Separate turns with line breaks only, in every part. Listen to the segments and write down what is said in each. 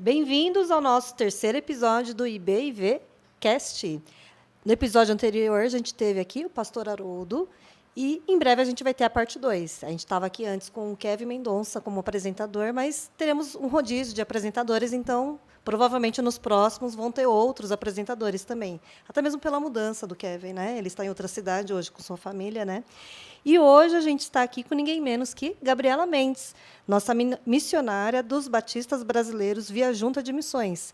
Bem-vindos ao nosso terceiro episódio do IBIV Cast. No episódio anterior, a gente teve aqui o pastor Haroldo e, em breve, a gente vai ter a parte 2. A gente estava aqui antes com o Kevin Mendonça como apresentador, mas teremos um rodízio de apresentadores, então, provavelmente, nos próximos vão ter outros apresentadores também. Até mesmo pela mudança do Kevin, né? Ele está em outra cidade hoje com sua família, né? E hoje a gente está aqui com ninguém menos que Gabriela Mendes, nossa missionária dos Batistas Brasileiros via Junta de Missões.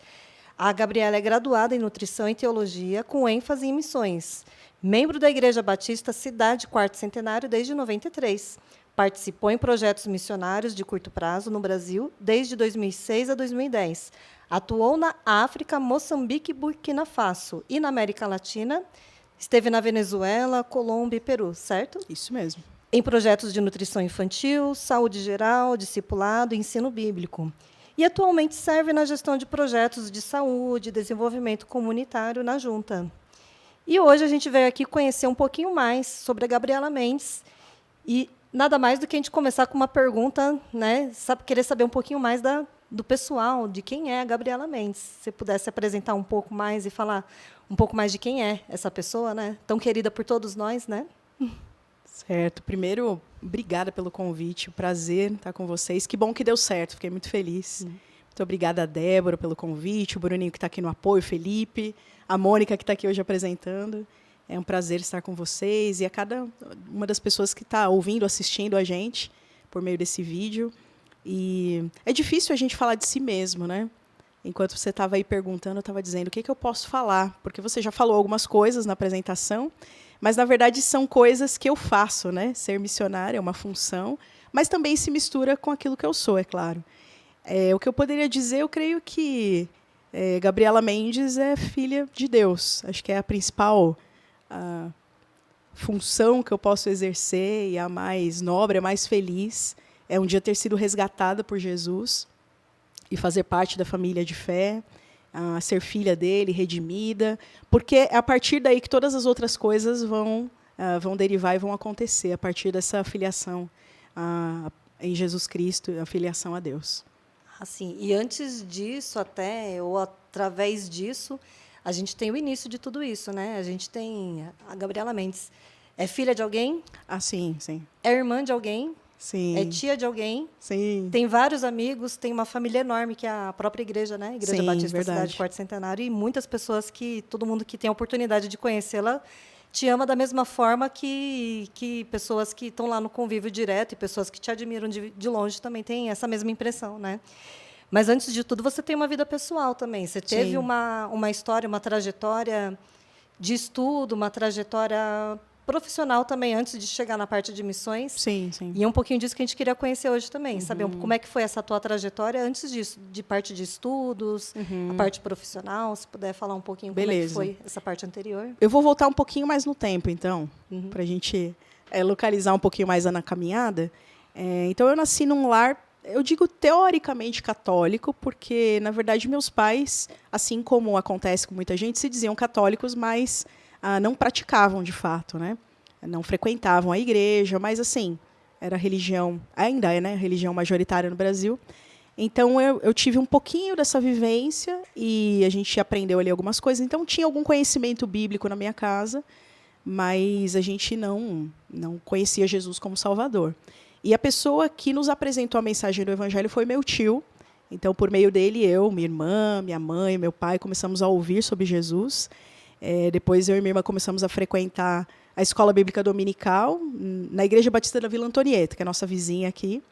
A Gabriela é graduada em Nutrição e Teologia, com ênfase em missões. Membro da Igreja Batista Cidade Quarto Centenário desde 93. Participou em projetos missionários de curto prazo no Brasil desde 2006 a 2010. Atuou na África, Moçambique e Burkina Faso. E na América Latina, esteve na Venezuela, Colômbia e Peru, certo?
Isso mesmo.
Em projetos de nutrição infantil, saúde geral, discipulado e ensino bíblico. E atualmente serve na gestão de projetos de saúde e desenvolvimento comunitário na Junta. E hoje a gente veio aqui conhecer um pouquinho mais sobre a Gabriela Mendes. E nada mais do que a gente começar com uma pergunta, né? Querer saber um pouquinho mais do pessoal, de quem é a Gabriela Mendes. Se você pudesse apresentar um pouco mais e falar um pouco mais de quem é essa pessoa, né? Tão querida por todos nós, né?
Certo. Primeiro, obrigada pelo convite. Prazer estar com vocês. Que bom que deu certo. Fiquei muito feliz. Muito obrigada, Débora, pelo convite. O Bruninho, que está aqui no apoio. O Felipe. A Mônica, que está aqui hoje apresentando. É um prazer estar com vocês. E a cada uma das pessoas que está ouvindo, assistindo a gente por meio desse vídeo. E é difícil a gente falar de si mesmo, né? Enquanto você estava aí perguntando, eu estava dizendo o que eu posso falar. Porque você já falou algumas coisas na apresentação, mas, na verdade, são coisas que eu faço, né? Ser missionária é uma função, mas também se mistura com aquilo que eu sou, é claro. O que eu poderia dizer, eu creio que Gabriela Mendes é filha de Deus. Acho que é a principal função que eu posso exercer, e a mais nobre, a mais feliz, é um dia ter sido resgatada por Jesus e fazer parte da família de fé, ser filha dele, redimida, porque é a partir daí que todas as outras coisas vão derivar e vão acontecer, a partir dessa filiação em Jesus Cristo, a filiação a Deus.
Assim, e antes disso, até, ou através disso, a gente tem o início de tudo isso, né? A gente tem a Gabriela Mendes. É filha de alguém?
Sim, sim.
É irmã de alguém?
Sim.
É tia de alguém?
Sim.
Tem vários amigos, tem uma família enorme, que é a própria igreja, né? Igreja
Sim,
Batista
verdade.
Cidade Quarto Centenário, e muitas pessoas todo mundo que tem a oportunidade de conhecê-la, te ama da mesma forma que pessoas que estão lá no convívio direto e pessoas que te admiram de longe também têm essa mesma impressão, né? Mas, antes de tudo, você tem uma vida pessoal também. Você teve uma história, uma trajetória de estudo, uma trajetória profissional também, antes de chegar na parte de missões.
Sim, sim.
E é um pouquinho disso que a gente queria conhecer hoje também, saber como é que foi essa tua trajetória antes disso, de parte de estudos, a parte profissional, se puder falar um pouquinho como é que foi essa parte anterior.
Eu vou voltar um pouquinho mais no tempo, então, para a gente localizar um pouquinho mais na caminhada. Então, eu nasci num lar, eu digo teoricamente católico, porque, na verdade, meus pais, assim como acontece com muita gente, se diziam católicos, mas não praticavam de fato, né? Não frequentavam a igreja, mas, assim, era religião, ainda é, né? Religião majoritária no Brasil. Então, eu tive um pouquinho dessa vivência e a gente aprendeu ali algumas coisas. Então, tinha algum conhecimento bíblico na minha casa, mas a gente não conhecia Jesus como Salvador. E a pessoa que nos apresentou a mensagem do Evangelho foi meu tio. Então, por meio dele, eu, minha irmã, minha mãe, meu pai, começamos a ouvir sobre Jesus. Depois, eu e minha irmã começamos a frequentar a Escola Bíblica Dominical na Igreja Batista da Vila Antonieta, que é a nossa vizinha aqui.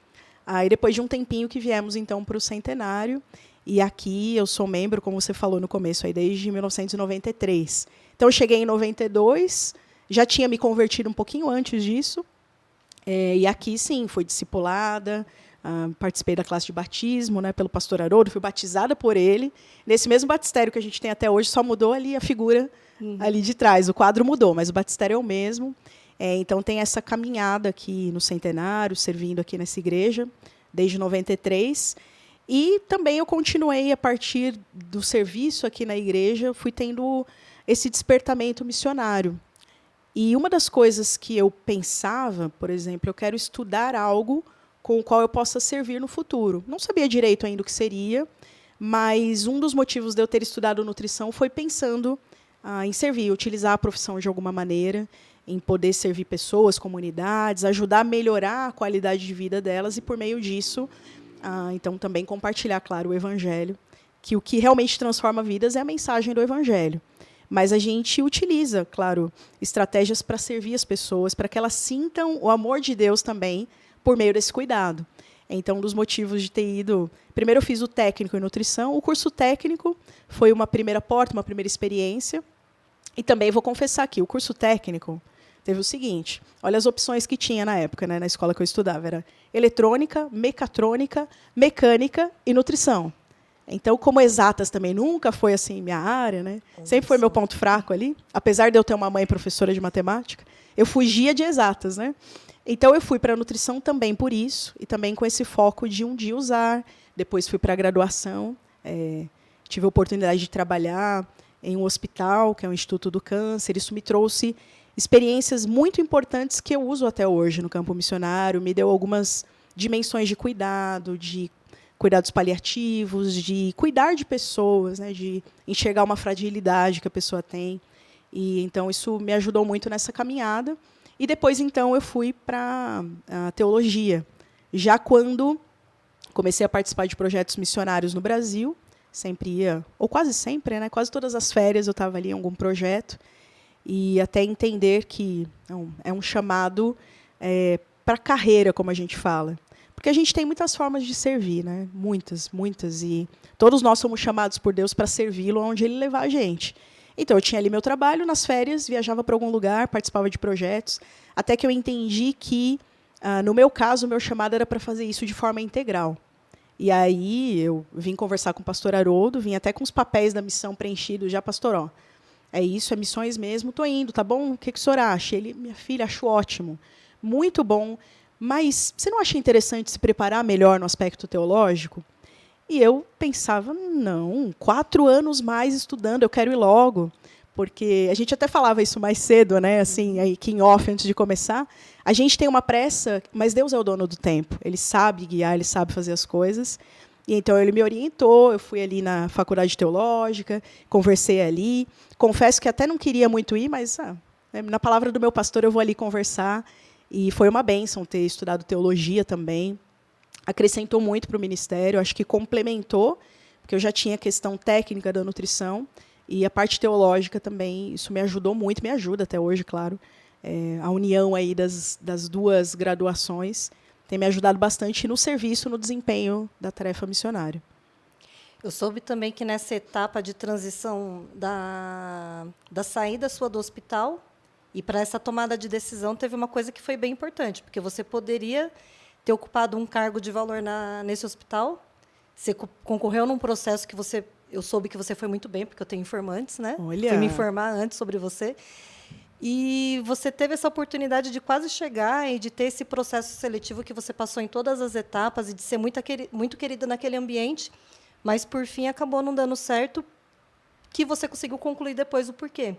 Aí, depois de um tempinho que viemos, então, para o Centenário. E aqui eu sou membro, como você falou no começo, aí, desde 1993. Então, eu cheguei em 92, já tinha me convertido um pouquinho antes disso. E aqui, sim, fui discipulada, participei da classe de batismo, né, pelo pastor Haroldo, fui batizada por ele. Nesse mesmo batistério que a gente tem até hoje, só mudou ali a figura ali de trás. O quadro mudou, mas o batistério é o mesmo. Então, tem essa caminhada aqui no Centenário, servindo aqui nessa igreja, desde 93. E também eu continuei, a partir do serviço aqui na igreja, fui tendo esse despertamento missionário. E uma das coisas que eu pensava, por exemplo, eu quero estudar algo com o qual eu possa servir no futuro. Não sabia direito ainda o que seria, mas um dos motivos de eu ter estudado nutrição foi pensando em servir, utilizar a profissão de alguma maneira, em poder servir pessoas, comunidades, ajudar a melhorar a qualidade de vida delas e, por meio disso, então, também compartilhar, claro, o Evangelho, que o que realmente transforma vidas é a mensagem do Evangelho. Mas a gente utiliza, claro, estratégias para servir as pessoas, para que elas sintam o amor de Deus também, por meio desse cuidado. Então, um dos motivos de ter ido... Primeiro, eu fiz o técnico em nutrição. O curso técnico foi uma primeira porta, uma primeira experiência. E também vou confessar aqui, o curso técnico teve o seguinte, olha as opções que tinha na época, né, na escola que eu estudava, era eletrônica, mecatrônica, mecânica e nutrição. Então, como exatas também nunca foi assim minha área, né? Sempre foi meu ponto fraco ali, apesar de eu ter uma mãe professora de matemática, eu fugia de exatas, né? Então, eu fui para a nutrição também por isso, e também com esse foco de um dia usar. Depois fui para a graduação, tive a oportunidade de trabalhar em um hospital, que é o Instituto do Câncer. Isso me trouxe experiências muito importantes que eu uso até hoje no campo missionário, me deu algumas dimensões de cuidado, de cuidados paliativos, de cuidar de pessoas, né, de enxergar uma fragilidade que a pessoa tem. E então isso me ajudou muito nessa caminhada. E depois então eu fui para a teologia, já quando comecei a participar de projetos missionários no Brasil, sempre ia, ou quase sempre, né, quase todas as férias eu estava ali em algum projeto. E até entender que é um chamado para a carreira, como a gente fala. Porque a gente tem muitas formas de servir, né? Muitas, muitas. E todos nós somos chamados por Deus para servi-lo onde Ele levar a gente. Então, eu tinha ali meu trabalho, nas férias, viajava para algum lugar, participava de projetos, até que eu entendi que, no meu caso, o meu chamado era para fazer isso de forma integral. E aí eu vim conversar com o pastor Haroldo, vim até com os papéis da missão preenchidos já, pastor, ó. É isso, é missões mesmo, estou indo, tá bom? O que o senhor acha? Ele, minha filha, acho ótimo, muito bom, mas você não acha interessante se preparar melhor no aspecto teológico? E eu pensava, não, 4 anos mais estudando, eu quero ir logo, porque a gente até falava isso mais cedo, né? Assim, aí, aqui em off, antes de começar, a gente tem uma pressa, mas Deus é o dono do tempo, Ele sabe guiar, Ele sabe fazer as coisas. E então ele me orientou, eu fui ali na faculdade teológica, conversei ali. Confesso que até não queria muito ir, mas na palavra do meu pastor eu vou ali conversar. E foi uma bênção ter estudado teologia também. Acrescentou muito para o ministério, acho que complementou, porque eu já tinha a questão técnica da nutrição, e a parte teológica também, isso me ajudou muito, me ajuda até hoje, claro. A união aí das duas graduações tem me ajudado bastante no serviço, no desempenho da tarefa missionária.
Eu soube também que nessa etapa de transição da saída sua do hospital e para essa tomada de decisão teve uma coisa que foi bem importante, porque você poderia ter ocupado um cargo de valor nesse hospital, você concorreu num processo que eu soube que você foi muito bem, porque eu tenho informantes, né?
Olha.
Fui me informar antes sobre você. E você teve essa oportunidade de quase chegar e de ter esse processo seletivo que você passou em todas as etapas e de ser muito querida naquele ambiente, mas, por fim, acabou não dando certo, que você conseguiu concluir depois o porquê.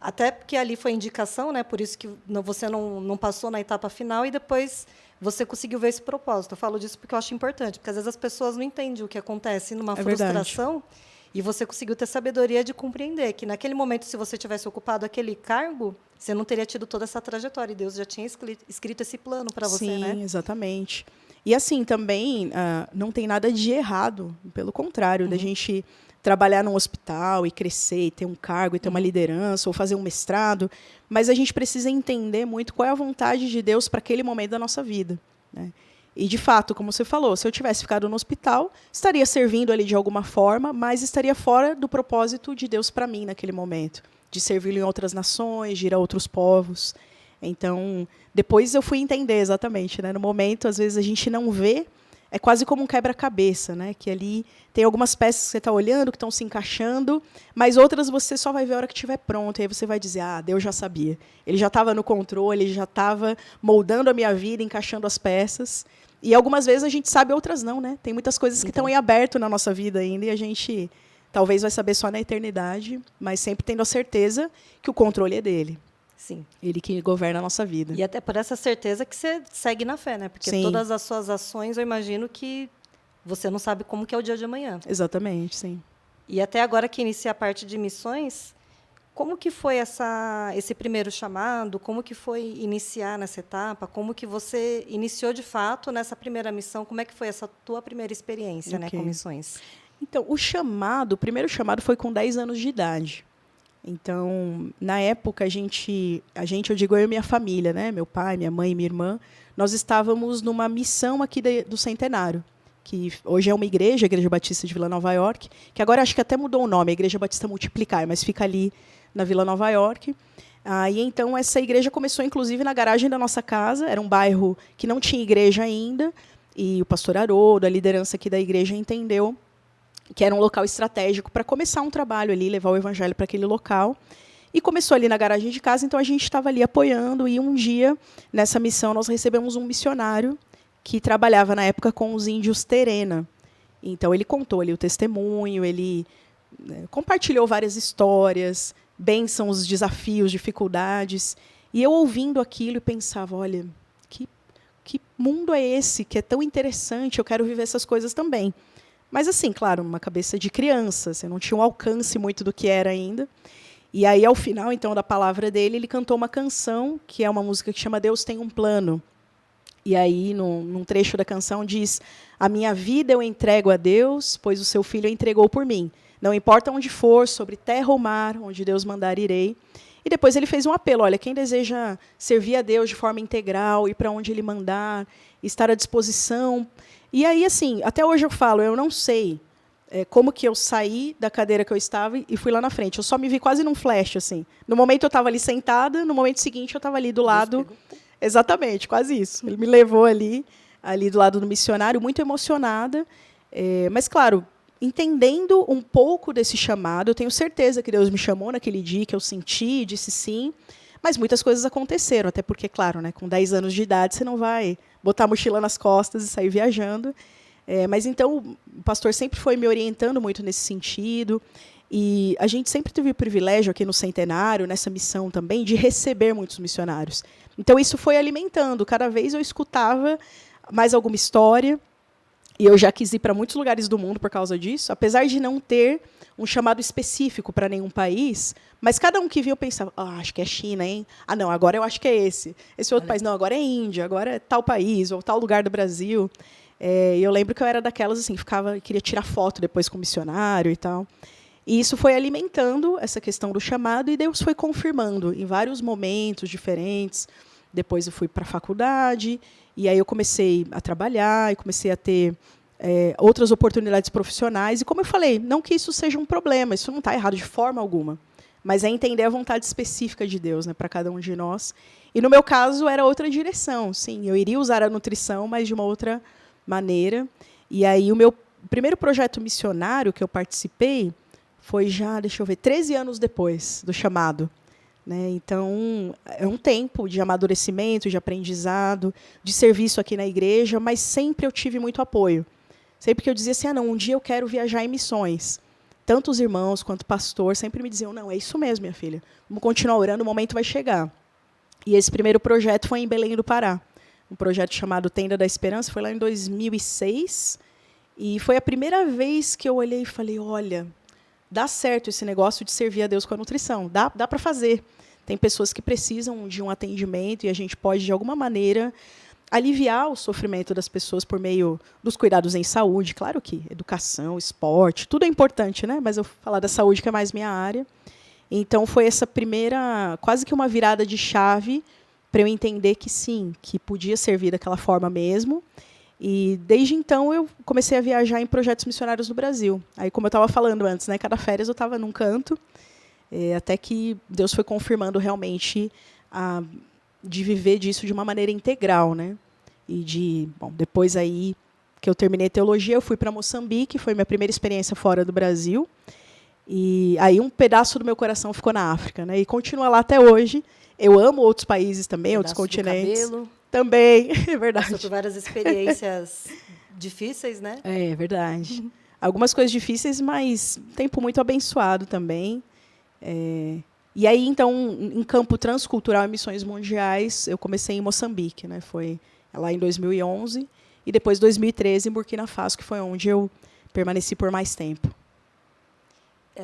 Até porque ali foi indicação, né? Por isso que você não passou na etapa final e depois você conseguiu ver esse propósito. Eu falo disso porque eu acho importante, porque às vezes as pessoas não entendem o que acontece numa frustração. Verdade. E você conseguiu ter sabedoria de compreender que, naquele momento, se você tivesse ocupado aquele cargo, você não teria tido toda essa trajetória. E Deus já tinha escrito esse plano para você, né?
Sim, exatamente. E, assim, também não tem nada de errado. Pelo contrário, da gente trabalhar num hospital e crescer, e ter um cargo, e ter uma liderança, ou fazer um mestrado. Mas a gente precisa entender muito qual é a vontade de Deus para aquele momento da nossa vida, né? E, de fato, como você falou, se eu tivesse ficado no hospital, estaria servindo ali de alguma forma, mas estaria fora do propósito de Deus para mim naquele momento, de servi-lo em outras nações, de ir a outros povos. Então, depois eu fui entender exatamente, né? No momento, às vezes, a gente não vê, é quase como um quebra-cabeça, né? Que ali tem algumas peças que você está olhando, que estão se encaixando, mas outras você só vai ver a hora que estiver pronto, e aí você vai dizer, Deus já sabia. Ele já estava no controle, ele já estava moldando a minha vida, encaixando as peças. E algumas vezes a gente sabe, outras não, né? Tem muitas coisas que estão em aberto na nossa vida ainda e a gente talvez vai saber só na eternidade, mas sempre tendo a certeza que o controle é dele.
Sim.
Ele que governa a nossa vida.
E até por essa certeza que você segue na fé, né? Porque
Sim.
Todas as suas ações, eu imagino que você não sabe como que é o dia de amanhã.
Exatamente, sim.
E até agora que inicia a parte de missões, como que foi esse primeiro chamado? Como que foi iniciar nessa etapa? Como que você iniciou de fato nessa primeira missão? Como é que foi essa tua primeira experiência, né, com missões?
Então, o primeiro chamado foi com 10 anos de idade. Então, na época, eu digo eu e minha família, né? Meu pai, minha mãe e minha irmã, nós estávamos numa missão aqui do Centenário, que hoje é uma igreja, a Igreja Batista de Vila Nova York, que agora acho que até mudou o nome, a Igreja Batista Multiplicar, mas fica ali na Vila Nova York. E então essa igreja começou, inclusive, na garagem da nossa casa, era um bairro que não tinha igreja ainda, e o pastor Haroldo, a liderança aqui da igreja, entendeu que era um local estratégico para começar um trabalho ali, levar o evangelho para aquele local. E começou ali na garagem de casa, então a gente estava ali apoiando, e um dia, nessa missão, nós recebemos um missionário que trabalhava, na época, com os índios Terena. Então, ele contou ali o testemunho, ele compartilhou várias histórias, bênçãos, desafios, dificuldades. E eu, ouvindo aquilo, pensava, olha, que mundo é esse, que é tão interessante, eu quero viver essas coisas também. Mas, assim, claro, uma cabeça de criança, você não tinha um alcance muito do que era ainda. E aí, ao final, então, da palavra dele, ele cantou uma canção, que é uma música que chama Deus Tem um Plano. E aí, num trecho da canção, diz: a minha vida eu entrego a Deus, pois o seu filho entregou por mim. Não importa onde for, sobre terra ou mar, onde Deus mandar, irei. E depois ele fez um apelo: olha, quem deseja servir a Deus de forma integral, ir para onde Ele mandar, estar à disposição. E aí, assim, até hoje eu falo, eu não sei como que eu saí da cadeira que eu estava e fui lá na frente. Eu só me vi quase num flash, assim. No momento eu estava ali sentada, no momento seguinte eu estava ali do lado. Exatamente, quase isso. Ele me levou ali do lado do missionário, muito emocionada. Mas, claro, entendendo um pouco desse chamado, eu tenho certeza que Deus me chamou naquele dia, que eu senti, disse sim. Mas muitas coisas aconteceram, até porque, claro, né, com 10 anos de idade, você não vai botar a mochila nas costas e sair viajando. Mas, então, o pastor sempre foi me orientando muito nesse sentido. E a gente sempre teve o privilégio aqui no Centenário, nessa missão também, de receber muitos missionários. Então, isso foi alimentando. Cada vez eu escutava mais alguma história. E eu já quis ir para muitos lugares do mundo por causa disso, apesar de não ter um chamado específico para nenhum país, mas cada um que via eu pensava, acho que é China, hein? Não, agora eu acho que é esse. Esse outro país, não, agora é Índia, agora é tal país, ou tal lugar do Brasil. E eu lembro que eu era daquelas, assim, queria tirar foto depois com o missionário e tal. E isso foi alimentando essa questão do chamado, e Deus foi confirmando em vários momentos diferentes. Depois eu fui para a faculdade, e aí eu comecei a trabalhar, e comecei a ter outras oportunidades profissionais. E, como eu falei, não que isso seja um problema, isso não está errado de forma alguma, mas é entender a vontade específica de Deus, né, para cada um de nós. E, no meu caso, era outra direção. Sim, eu iria usar a nutrição, mas de uma outra maneira. E aí o meu primeiro projeto missionário que eu participei foi já, 13 anos depois do chamado. Então, é um tempo de amadurecimento, de aprendizado, de serviço aqui na igreja, mas sempre eu tive muito apoio. Sempre que eu dizia assim, não, um dia eu quero viajar em missões. Tanto os irmãos quanto o pastor sempre me diziam, não, é isso mesmo, minha filha. Vamos continuar orando, o momento vai chegar. E esse primeiro projeto foi em Belém do Pará. Um projeto chamado Tenda da Esperança, foi lá em 2006. E foi a primeira vez que eu olhei e falei, olha, dá certo esse negócio de servir a Deus com a nutrição. Dá para fazer. Tem pessoas que precisam de um atendimento e a gente pode, de alguma maneira, aliviar o sofrimento das pessoas por meio dos cuidados em saúde. Claro que educação, esporte, tudo é importante, né? Mas eu vou falar da saúde, que é mais minha área. Então, foi essa primeira, quase que uma virada de chave para eu entender que sim, que podia servir daquela forma mesmo. E, desde então, eu comecei a viajar em projetos missionários no Brasil. Aí, como eu estava falando antes, né, cada férias eu estava num canto, até que Deus foi confirmando realmente de viver disso de uma maneira integral, né? E depois aí que eu terminei teologia, eu fui para Moçambique, foi minha primeira experiência fora do Brasil. E aí um pedaço do meu coração ficou na África, né? E continua lá até hoje. Eu amo outros países também, outros continentes.
Cabelo.
Também, é verdade.
Passou por várias experiências difíceis, né?
É verdade. Algumas coisas difíceis, mas tempo muito abençoado também. E aí, então, em campo transcultural e missões mundiais, eu comecei em Moçambique, né? Foi lá em 2011. e depois 2013 em Burkina Faso, que foi onde eu permaneci por mais tempo.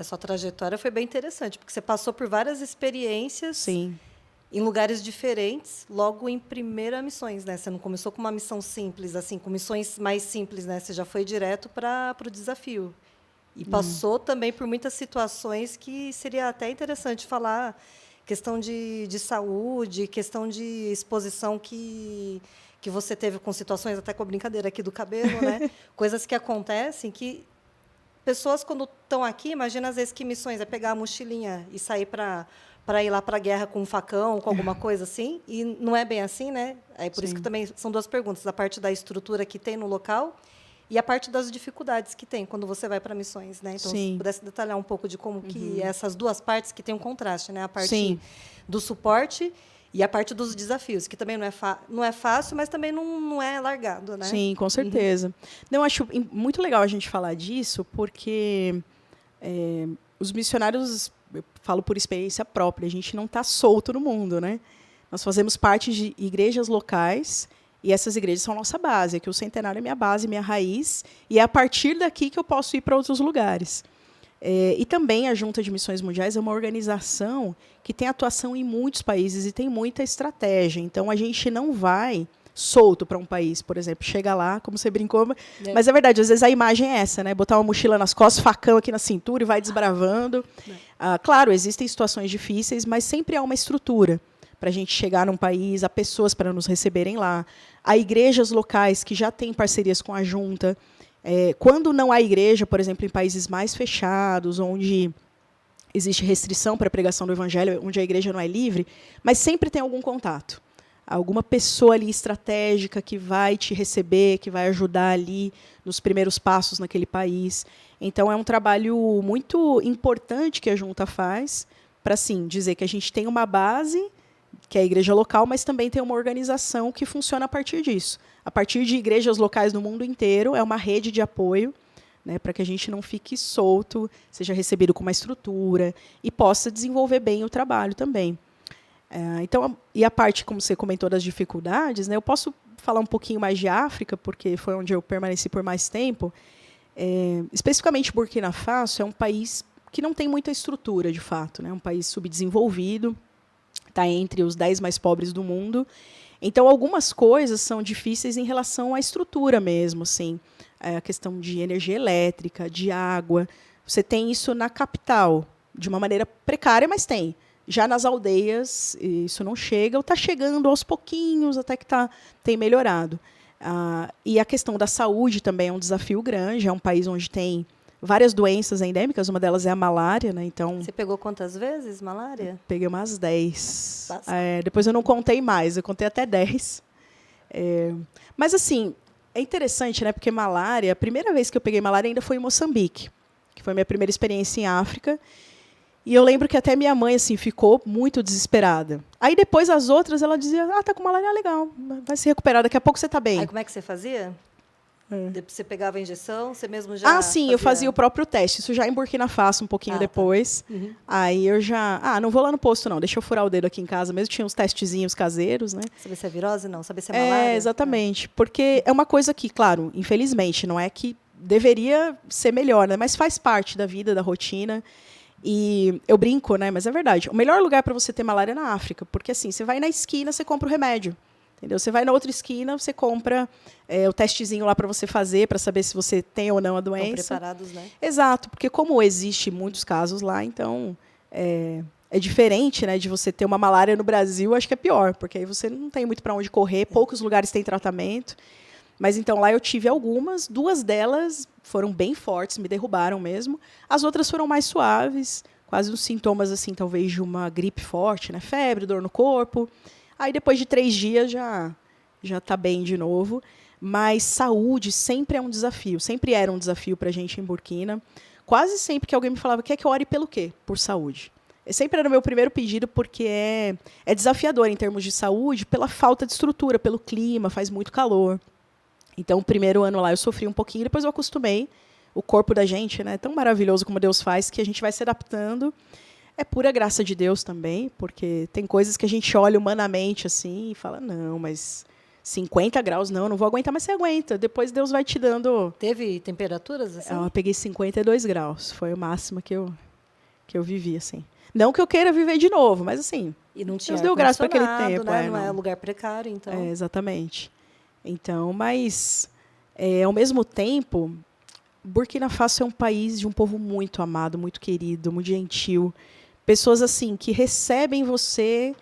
Sua trajetória foi bem interessante, porque você passou por várias experiências.
Sim.
Em lugares diferentes, logo em primeira missões, né? Você não começou com uma missão simples, assim, com missões mais simples, né? Você já foi direto para o desafio. E passou também por muitas situações que seria até interessante falar, questão de saúde, questão de exposição que você teve com situações, até com a brincadeira aqui do cabelo, né? Coisas que acontecem que pessoas, quando estão aqui, imagina às vezes que missões é pegar a mochilinha e sair para ir lá para a guerra com um facão, com alguma coisa assim, e não é bem assim, né? É por isso que também são duas perguntas, a parte da estrutura que tem no local e a parte das dificuldades que tem quando você vai para missões, né? Então, se pudesse detalhar um pouco de como que essas duas partes que tem um contraste, né? A parte do suporte e a parte dos desafios, que também não é fácil, mas também não é largado, né?
Sim, com certeza. Não, acho muito legal a gente falar disso, porque os missionários, eu falo por experiência própria, a gente não está solto no mundo, né? Nós fazemos parte de igrejas locais e essas igrejas são nossa base. Aqui o Centenário é minha base, minha raiz, e é a partir daqui que eu posso ir para outros lugares. E também a Junta de Missões Mundiais é uma organização que tem atuação em muitos países e tem muita estratégia. Então, a gente não vai solto para um país, por exemplo, chega lá, como você brincou, mas é verdade, às vezes a imagem é essa, né? Botar uma mochila nas costas, facão aqui na cintura e vai desbravando. Claro, existem situações difíceis, mas sempre há uma estrutura para a gente chegar num país, há pessoas para nos receberem lá, há igrejas locais que já têm parcerias com a junta. Quando não há igreja, por exemplo, em países mais fechados, onde existe restrição para a pregação do evangelho, onde a igreja não é livre, mas sempre tem algum contato. Alguma pessoa ali estratégica que vai te receber, que vai ajudar ali nos primeiros passos naquele país. Então, é um trabalho muito importante que a Junta faz para, sim, dizer que a gente tem uma base, que é a igreja local, mas também tem uma organização que funciona a partir disso. A partir de igrejas locais no mundo inteiro, é uma rede de apoio, né, para que a gente não fique solto, seja recebido com uma estrutura e possa desenvolver bem o trabalho também. Então, e a parte, como você comentou, das dificuldades, né, eu posso falar um pouquinho mais de África, porque foi onde eu permaneci por mais tempo. Especificamente Burkina Faso é um país que não tem muita estrutura, de fato, né, um país subdesenvolvido, está entre os 10 mais pobres do mundo. Então, algumas coisas são difíceis em relação à estrutura mesmo, assim, a questão de energia elétrica, de água. Você tem isso na capital, de uma maneira precária, mas tem. Já nas aldeias, isso não chega, ou está chegando aos pouquinhos, até que tem melhorado. E a questão da saúde também é um desafio grande. É um país onde tem várias doenças endêmicas, uma delas é a malária. Né? Então,
você pegou quantas vezes malária?
Peguei umas 10. Depois eu não contei mais, eu contei até 10. Mas, assim, é interessante, né? Porque malária, a primeira vez que eu peguei malária ainda foi em Moçambique, que foi a minha primeira experiência em África. E eu lembro que até minha mãe assim, ficou muito desesperada. Aí depois as outras, ela dizia, tá com malária, legal, vai se recuperar, daqui a pouco você está bem.
Aí como é que você fazia? Você pegava a injeção, você mesmo já
sim, eu fazia o próprio teste. Isso já em Burkina Faso, um pouquinho depois. Tá. Aí eu já... não vou lá no posto, não. Deixa eu furar o dedo aqui em casa mesmo. Tinha uns testezinhos caseiros, né?
Saber se é virose, não. Saber se é malária.
Exatamente. Porque é uma coisa que, claro, infelizmente, não é que deveria ser melhor, né? Mas faz parte da vida, da rotina. E eu brinco, né? Mas é verdade. O melhor lugar para você ter malária é na África. Porque, assim, você vai na esquina, você compra o remédio. Entendeu? Você vai na outra esquina, você compra o testezinho lá para você fazer, para saber se você tem ou não a doença.
Estão preparados, né?
Exato, porque como existe muitos casos lá, então é diferente, né, de você ter uma malária no Brasil, acho que é pior, porque aí você não tem muito para onde correr, poucos lugares têm tratamento. Mas então lá eu tive algumas, 2 delas foram bem fortes, me derrubaram mesmo. As outras foram mais suaves, quase uns sintomas assim, talvez de uma gripe forte, né, febre, dor no corpo. Aí, depois de 3 dias, já está bem de novo. Mas saúde sempre é um desafio. Sempre era um desafio para a gente em Burkina. Quase sempre que alguém me falava, quer que eu ore pelo quê? Por saúde. Sempre era o meu primeiro pedido, porque é desafiador em termos de saúde, pela falta de estrutura, pelo clima, faz muito calor. Então, o primeiro ano lá eu sofri um pouquinho, depois eu acostumei. O corpo da gente, né, é tão maravilhoso como Deus faz, que a gente vai se adaptando. É pura graça de Deus também, porque tem coisas que a gente olha humanamente assim e fala, não, mas 50 graus, não vou aguentar, mas você aguenta. Depois Deus vai te dando...
Teve temperaturas assim?
Eu peguei 52 graus, foi o máximo que eu vivi, assim. Não que eu queira viver de novo, mas assim...
E não tinha
Deus deu graça para aquele tempo.
Né? Não é lugar precário, então...
exatamente. Então, mas, ao mesmo tempo, Burkina Faso é um país de um povo muito amado, muito querido, muito gentil. Pessoas, assim, que recebem você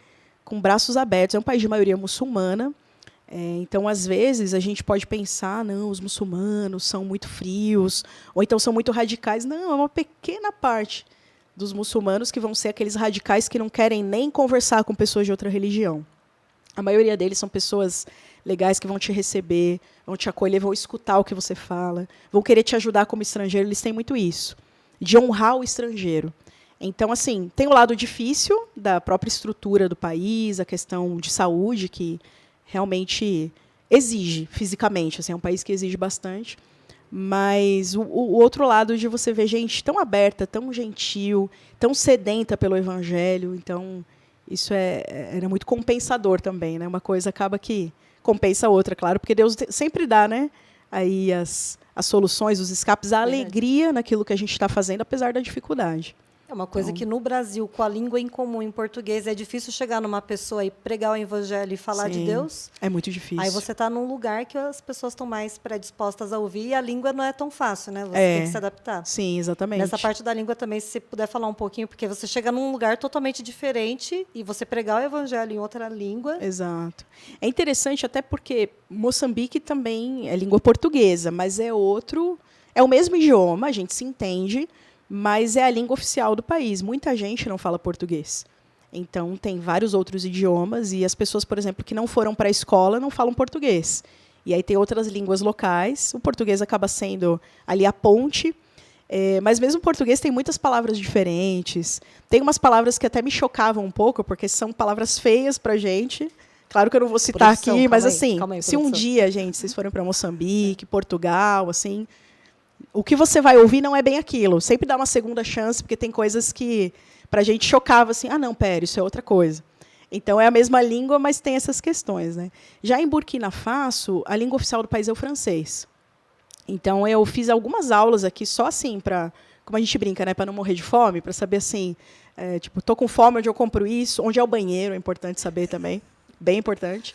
com braços abertos. É um país de maioria muçulmana. Então, às vezes, a gente pode pensar, não, os muçulmanos são muito frios, ou então são muito radicais. Não, é uma pequena parte dos muçulmanos que vão ser aqueles radicais que não querem nem conversar com pessoas de outra religião. A maioria deles são pessoas legais que vão te receber, vão te acolher, vão escutar o que você fala, vão querer te ajudar como estrangeiro. Eles têm muito isso, de honrar o estrangeiro. Então, assim, tem o lado difícil da própria estrutura do país, a questão de saúde, que realmente exige fisicamente. Assim, é um país que exige bastante. Mas o outro lado de você ver gente tão aberta, tão gentil, tão sedenta pelo evangelho. Então, isso era muito compensador também, né? Uma coisa acaba que compensa a outra, claro, porque Deus sempre dá, né? Aí as soluções, os escapes, a alegria naquilo que a gente está fazendo, apesar da dificuldade.
É uma coisa que no Brasil, com a língua em comum, em português, é difícil chegar numa pessoa e pregar o evangelho e falar de Deus.
É muito difícil.
Aí você está num lugar que as pessoas estão mais predispostas a ouvir e a língua não é tão fácil, né? Você tem que se adaptar.
Sim, exatamente.
Nessa parte da língua também, se você puder falar um pouquinho, porque você chega num lugar totalmente diferente e você pregar o evangelho em outra língua.
Exato. É interessante até porque Moçambique também é língua portuguesa, mas é o mesmo idioma, a gente se entende, mas é a língua oficial do país. Muita gente não fala português. Então, tem vários outros idiomas e as pessoas, por exemplo, que não foram para a escola não falam português. E aí tem outras línguas locais. O português acaba sendo ali a ponte. Mas mesmo o português tem muitas palavras diferentes. Tem umas palavras que até me chocavam um pouco, porque são palavras feias para a gente. Claro que eu não vou citar aqui, mas assim, se um dia, gente, vocês forem para Moçambique, Portugal, assim... O que você vai ouvir não é bem aquilo. Sempre dá uma segunda chance, porque tem coisas que para a gente chocava assim, não, pera, isso é outra coisa. Então é a mesma língua, mas tem essas questões, né? Já em Burkina Faso, a língua oficial do país é o francês. Então eu fiz algumas aulas aqui só assim para, como a gente brinca, né, para não morrer de fome, para saber assim, tipo, tô com fome, onde eu compro isso, onde é o banheiro, é importante saber também. Bem importante.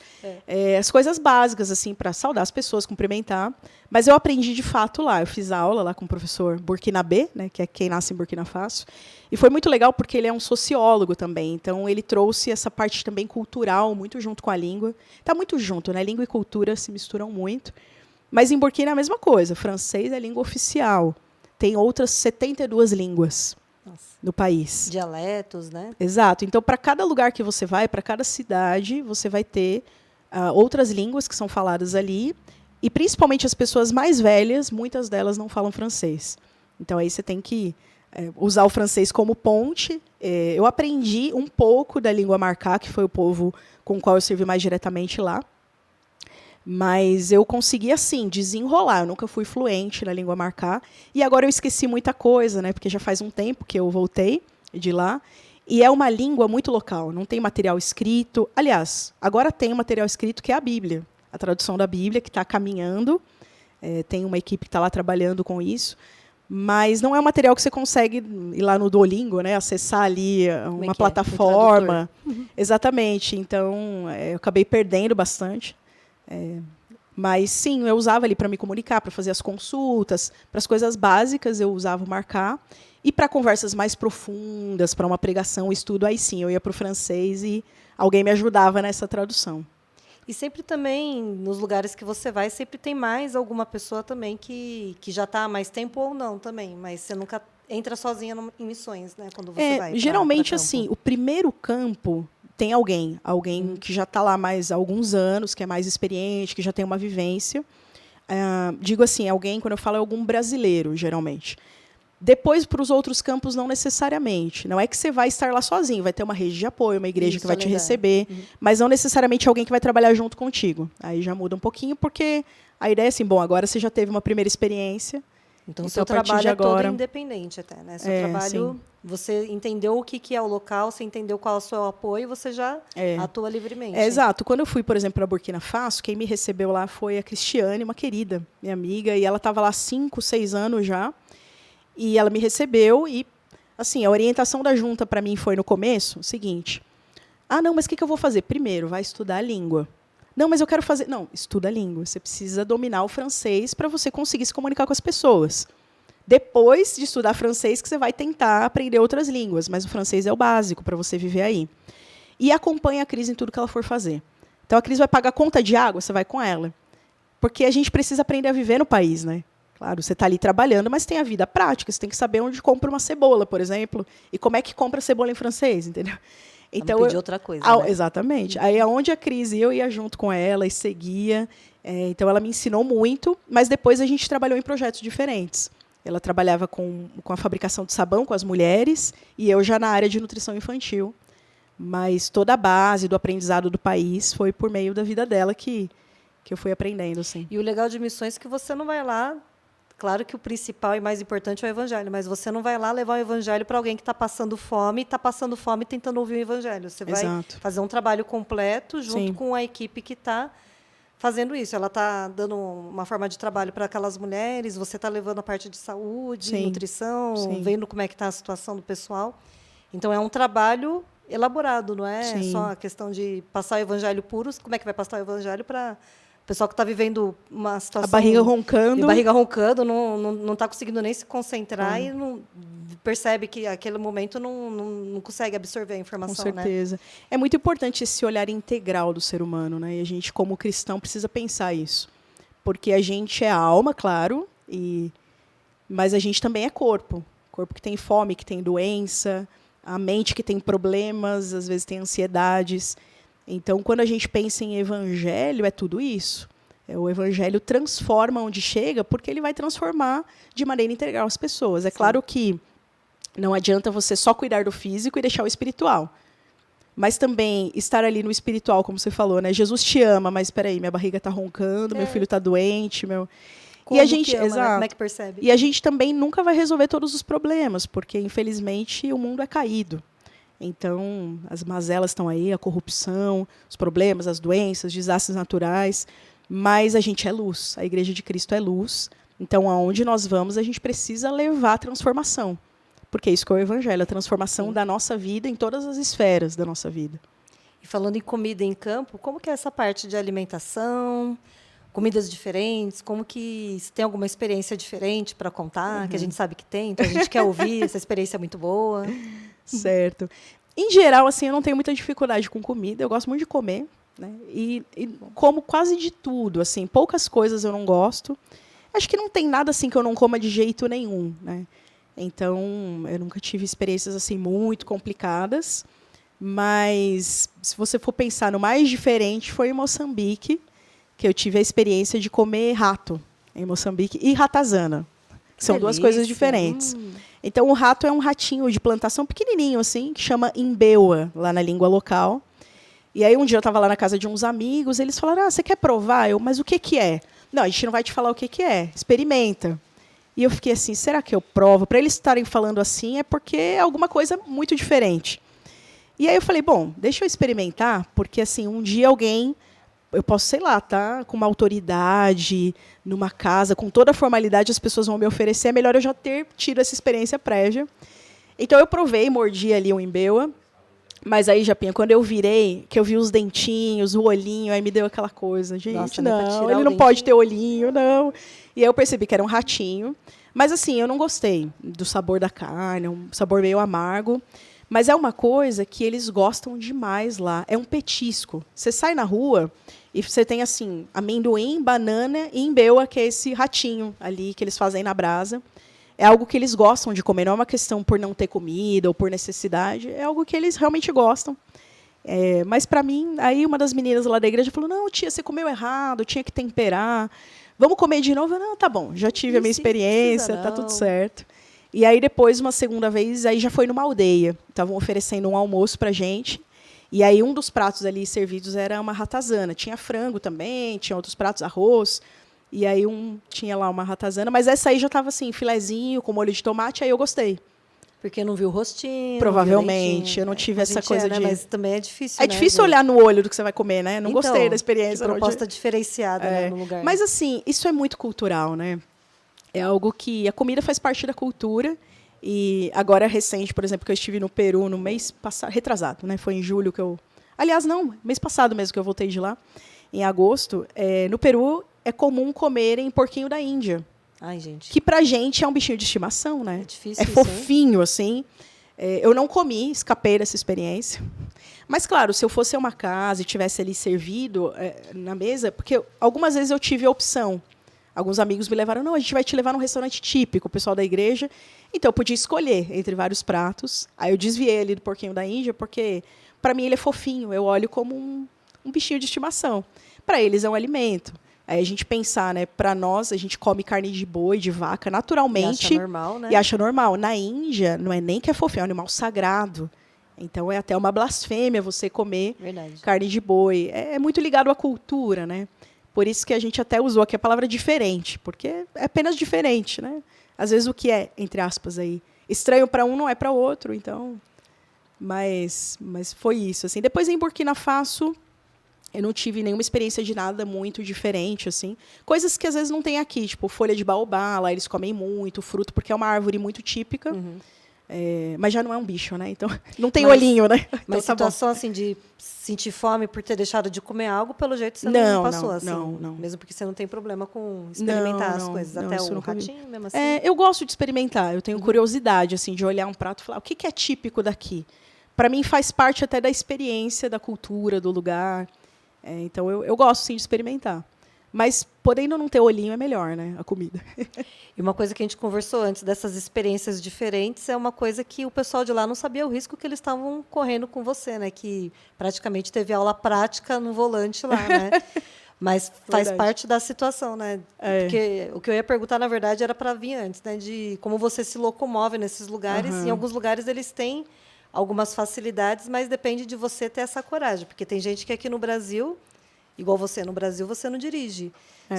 As coisas básicas, assim, para saudar as pessoas, cumprimentar. Mas eu aprendi de fato lá. Eu fiz aula lá com o professor burkinabé, né, que é quem nasce em Burkina Faso. E foi muito legal porque ele é um sociólogo também. Então, ele trouxe essa parte também cultural, muito junto com a língua. Está muito junto, né? Língua e cultura se misturam muito. Mas em Burkina é a mesma coisa. Francês é língua oficial. Tem outras 72 línguas. Nossa. No país.
Dialetos, né?
Exato. Então, para cada lugar que você vai, para cada cidade, você vai ter outras línguas que são faladas ali. E, principalmente, as pessoas mais velhas, muitas delas não falam francês. Então, aí você tem que usar o francês como ponte. Eu aprendi um pouco da língua marcá, que foi o povo com o qual eu servi mais diretamente lá. Mas eu consegui, assim, desenrolar. Eu nunca fui fluente na língua marcá. E agora eu esqueci muita coisa, né? Porque já faz um tempo que eu voltei de lá. E é uma língua muito local. Não tem material escrito. Aliás, agora tem um material escrito que é a Bíblia. A tradução da Bíblia, que está caminhando. Tem uma equipe que está lá trabalhando com isso. Mas não é um material que você consegue ir lá no Duolingo, né? Acessar ali uma plataforma. Exatamente. Então, eu acabei perdendo bastante. Mas sim, eu usava ali para me comunicar, para fazer as consultas, para as coisas básicas eu usava o marcá, e para conversas mais profundas, para uma pregação, estudo, aí sim, eu ia para o francês e alguém me ajudava nessa tradução.
E sempre também, nos lugares que você vai, sempre tem mais alguma pessoa também que já está há mais tempo ou não também, mas você nunca entra sozinha em missões, né, quando você vai
geralmente
pra
assim, o primeiro campo tem alguém que já está lá mais há alguns anos, que é mais experiente, que já tem uma vivência. Digo assim, alguém, quando eu falo, é algum brasileiro, geralmente. Depois, para os outros campos, não necessariamente. Não é que você vai estar lá sozinho, vai ter uma rede de apoio, uma igreja que vai te receber, mas não necessariamente alguém que vai trabalhar junto contigo. Aí já muda um pouquinho, porque a ideia é assim, bom, agora você já teve uma primeira experiência,
Então,
Então,
seu
a partir
trabalho
de
é todo
agora,
independente até, né? Seu trabalho,
sim.
você entendeu o que é o local, você entendeu qual é o seu apoio, você já atua livremente.
Exato. Quando eu fui, por exemplo, para Burkina Faso, quem me recebeu lá foi a Cristiane, uma querida, minha amiga, e ela estava lá há 5, 6 anos já, e ela me recebeu e, assim, a orientação da junta para mim foi no começo o seguinte: não, mas o que eu vou fazer? Primeiro, vai estudar a língua. Não, mas eu quero fazer... Não, estuda a língua. Você precisa dominar o francês para você conseguir se comunicar com as pessoas. Depois de estudar francês, que você vai tentar aprender outras línguas, mas o francês é o básico para você viver aí. E acompanha a Cris em tudo que ela for fazer. Então, a Cris vai pagar conta de água, você vai com ela. Porque a gente precisa aprender a viver no país, né? Claro, você está ali trabalhando, mas tem a vida prática. Você tem que saber onde compra uma cebola, por exemplo, e como é que compra cebola em francês, entendeu?
Então, pedir outra coisa, né?
Exatamente. Aí, aonde a Cris eu ia junto com ela e seguia. Então, ela me ensinou muito, mas depois a gente trabalhou em projetos diferentes. Ela trabalhava com a fabricação de sabão com as mulheres e eu já na área de nutrição infantil. Mas toda a base do aprendizado do país foi por meio da vida dela que eu fui aprendendo, assim.
E o legal de missões é que você não vai lá... Claro que o principal e mais importante é o evangelho, mas você não vai lá levar o evangelho para alguém que está passando fome tentando ouvir o evangelho. Você vai fazer um trabalho completo junto com a equipe que está fazendo isso. Ela está dando uma forma de trabalho para aquelas mulheres, você está levando a parte de saúde, nutrição, vendo como é que está a situação do pessoal. Então, é um trabalho elaborado, não é só a questão de passar o evangelho puro. Como é que vai passar o evangelho para... O pessoal que está vivendo uma situação...
A barriga roncando.
A barriga roncando, não está conseguindo nem se concentrar e não percebe que aquele momento não consegue absorver a informação.
Com certeza. Né? É muito importante esse olhar integral do ser humano, né? E a gente, como cristão, precisa pensar isso. Porque a gente é alma, claro, mas a gente também é corpo. Corpo que tem fome, que tem doença, a mente que tem problemas, às vezes tem ansiedades... Então, quando a gente pensa em evangelho, é tudo isso. O evangelho transforma onde chega, porque ele vai transformar de maneira integral as pessoas. É claro que não adianta você só cuidar do físico e deixar o espiritual. Mas também estar ali no espiritual, como você falou, né? Jesus te ama, mas espera aí, minha barriga está roncando, meu filho está doente,
Como e a gente, ama, né? Como é que percebe?
E a gente também nunca vai resolver todos os problemas, porque infelizmente o mundo é caído. Então, as mazelas estão aí, a corrupção, os problemas, as doenças, desastres naturais, mas a gente é luz, a Igreja de Cristo é luz. Então, aonde nós vamos, a gente precisa levar a transformação, porque é isso que é o Evangelho, a transformação da nossa vida em todas as esferas da nossa vida.
E falando em comida em campo, como que é essa parte de alimentação, comidas diferentes, como que você tem alguma experiência diferente para contar, que a gente sabe que tem, então a gente quer ouvir, essa experiência é muito boa.
Certo. Em geral, assim, eu não tenho muita dificuldade com comida. Eu gosto muito de comer, né? E como quase de tudo, assim. Poucas coisas eu não gosto. Acho que não tem nada assim que eu não coma de jeito nenhum, né? Então, eu nunca tive experiências assim muito complicadas. Mas se você for pensar no mais diferente, foi em Moçambique, que eu tive a experiência de comer rato em Moçambique e ratazana. São duas coisas diferentes. Então, o rato é um ratinho de plantação pequenininho, assim, que chama imbeua, lá na língua local. E aí, um dia eu estava lá na casa de uns amigos, eles falaram, você quer provar? Mas o que é? Não, a gente não vai te falar o que é, experimenta. E eu fiquei assim, será que eu provo? Para eles estarem falando assim, é porque é alguma coisa muito diferente. E aí eu falei, bom, deixa eu experimentar, porque assim, um dia alguém... Eu posso, sei lá, tá com uma autoridade, numa casa, com toda a formalidade, as pessoas vão me oferecer, é melhor eu já ter tido essa experiência prévia. Então, eu provei, mordi ali o imbeua, mas aí, Japinha, quando eu virei, que eu vi os dentinhos, o olhinho, aí me deu aquela coisa, gente, nossa, não, ele não pode ter olhinho, não. E aí eu percebi que era um ratinho, mas assim, eu não gostei do sabor da carne, um sabor meio amargo. Mas é uma coisa que eles gostam demais lá. É um petisco. Você sai na rua e você tem assim amendoim, banana e imbeua, que é esse ratinho ali que eles fazem na brasa. É algo que eles gostam de comer. Não é uma questão por não ter comida ou por necessidade. É algo que eles realmente gostam. Mas, para mim, aí uma das meninas lá da igreja falou, não, tia, você comeu errado, tinha que temperar. Vamos comer de novo? Eu, não, tá bom, já tive a minha experiência, tá tudo certo. E aí, depois, uma segunda vez, aí já foi numa aldeia. Estavam oferecendo um almoço para a gente. E aí, um dos pratos ali servidos era uma ratazana. Tinha frango também, tinha outros pratos, arroz. E aí tinha lá uma ratazana, mas essa aí já estava assim, filezinho, com molho de tomate, aí eu gostei.
Porque não viu o rostinho.
Provavelmente, eu não tive essa coisa de...
Mas também é difícil,
É difícil olhar no olho do que você vai comer, né? Não
então,
gostei da experiência.
Que proposta diferenciada, né, no lugar.
Mas assim, isso é muito cultural, né? É algo que... A comida faz parte da cultura. E agora, recente, por exemplo, que eu estive no Peru no mês passado... Retrasado, né? Foi em julho que eu... Aliás, não, mês passado mesmo que eu voltei de lá. Em agosto. No Peru, é comum comerem porquinho da Índia.
Ai, gente.
Que pra gente é um bichinho de estimação, né?
É difícil isso,
fofinho, assim. Eu não comi, escapei dessa experiência. Mas, claro, se eu fosse a uma casa e tivesse ali servido na mesa... Porque algumas vezes eu tive a opção. Alguns amigos me levaram, não, a gente vai te levar num restaurante típico, o pessoal da igreja. Então, eu podia escolher entre vários pratos. Aí eu desviei ali do porquinho da Índia, porque, para mim, ele é fofinho. Eu olho como um bichinho de estimação. Para eles é um alimento. Aí a gente pensar, né? Para nós, a gente come carne de boi, de vaca, naturalmente.
E acha normal, né?
E acha normal. Na Índia, não é nem que é fofinho, é um animal sagrado. Então, é até uma blasfêmia você comer carne de boi. É muito ligado à cultura, né? Por isso que a gente até usou aqui a palavra diferente, porque é apenas diferente, né? Às vezes o que é, entre aspas, aí, estranho para um não é para outro, então... Mas foi isso, assim. Depois, em Burkina Faso... Eu não tive nenhuma experiência de nada muito diferente, assim. Coisas que às vezes não tem aqui, tipo folha de baobá, lá eles comem muito, fruto, porque é uma árvore muito típica. Mas já não é um bicho, né? Então, não tem olhinho, né?
Mas
então,
situação assim de sentir fome por ter deixado de comer algo, pelo jeito você não passou, assim.
Não.
Mesmo porque você não tem problema com experimentar as coisas. Até o ratinho, mesmo assim.
Eu gosto de experimentar. Eu tenho curiosidade, assim, de olhar um prato e falar, o que é típico daqui? Para mim, faz parte até da experiência, da cultura, do lugar. Então, eu gosto, sim, de experimentar. Mas, podendo não ter olhinho, é melhor, né? A comida.
E uma coisa que a gente conversou antes dessas experiências diferentes é uma coisa que o pessoal de lá não sabia o risco que eles estavam correndo com você, né? Que praticamente teve aula prática no volante lá, né? Mas faz parte da situação, né? Porque o que eu ia perguntar, na verdade, era para vir antes, né? De como você se locomove nesses lugares. Em alguns lugares, eles têm algumas facilidades, mas depende de você ter essa coragem. Porque tem gente que aqui no Brasil, igual você, no Brasil você não dirige.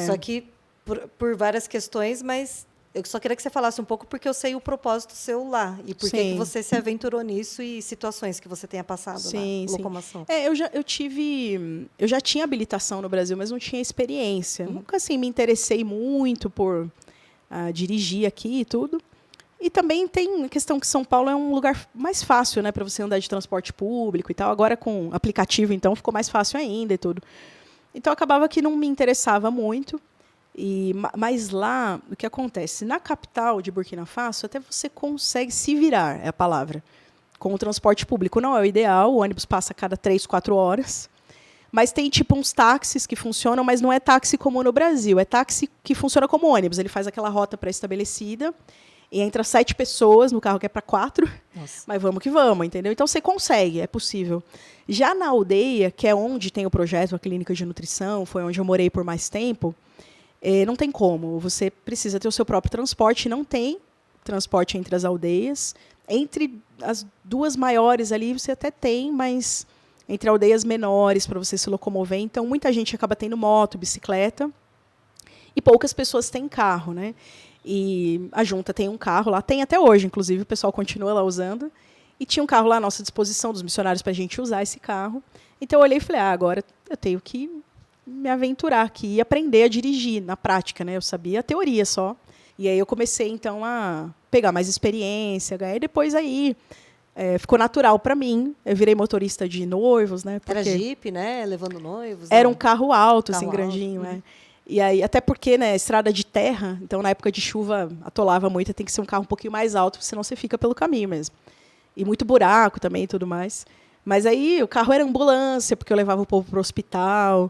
Só que por várias questões, mas eu só queria que você falasse um pouco, porque eu sei o propósito seu lá. E por que você se aventurou nisso e situações que você tenha passado na locomoção.
Eu já tinha habilitação no Brasil, mas não tinha experiência. Nunca assim, me interessei muito por dirigir aqui e tudo. E também tem a questão que São Paulo é um lugar mais fácil, né, para você andar de transporte público e tal. Agora, com aplicativo, então, ficou mais fácil ainda e tudo. Então, acabava que não me interessava muito. Mas lá, o que acontece? Na capital de Burkina Faso, até você consegue se virar, é a palavra, com o transporte público. Não é o ideal, o ônibus passa a cada 3, 4 horas. Mas tem tipo uns táxis que funcionam, mas não é táxi como no Brasil. É táxi que funciona como ônibus. Ele faz aquela rota pré-estabelecida. E entra 7 pessoas no carro que é para 4.
Nossa.
Mas vamos que vamos, entendeu? Então, você consegue, é possível. Já na aldeia, que é onde tem o projeto, a clínica de nutrição, foi onde eu morei por mais tempo, não tem como. Você precisa ter o seu próprio transporte. Não tem transporte entre as aldeias. Entre as 2 maiores ali, você até tem, mas entre aldeias menores, para você se locomover. Então, muita gente acaba tendo moto, bicicleta. E poucas pessoas têm carro, né? E a junta tem um carro lá, tem até hoje, inclusive, o pessoal continua lá usando. E tinha um carro lá à nossa disposição dos missionários para a gente usar esse carro. Então eu olhei e falei, agora eu tenho que me aventurar aqui e aprender a dirigir na prática, né? Eu sabia a teoria só. E aí eu comecei, então, a pegar mais experiência. E depois aí ficou natural para mim. Eu virei motorista de noivos, né?
Era Jeep, né? Levando noivos.
Era um carro alto, assim, grandinho, né? E aí, até porque, né, estrada de terra, então na época de chuva atolava muito, tem que ser um carro um pouquinho mais alto, senão você fica pelo caminho mesmo. E muito buraco também e tudo mais. Mas aí o carro era ambulância, porque eu levava o povo para o hospital.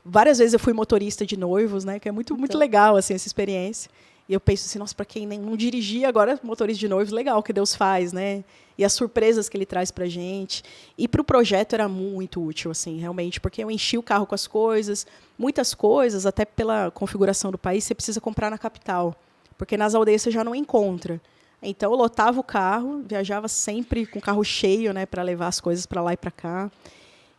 Várias vezes eu fui motorista de noivos, né, que é muito legal assim, essa experiência. E eu penso assim, nossa, para quem nem não dirigia, agora motorista de noivos, legal que Deus faz, né? E as surpresas que ele traz para a gente. E para o projeto era muito útil, assim, realmente, porque eu enchi o carro com as coisas. Muitas coisas, até pela configuração do país, você precisa comprar na capital, porque nas aldeias você já não encontra. Então, eu lotava o carro, viajava sempre com o carro cheio, né, para levar as coisas para lá e para cá.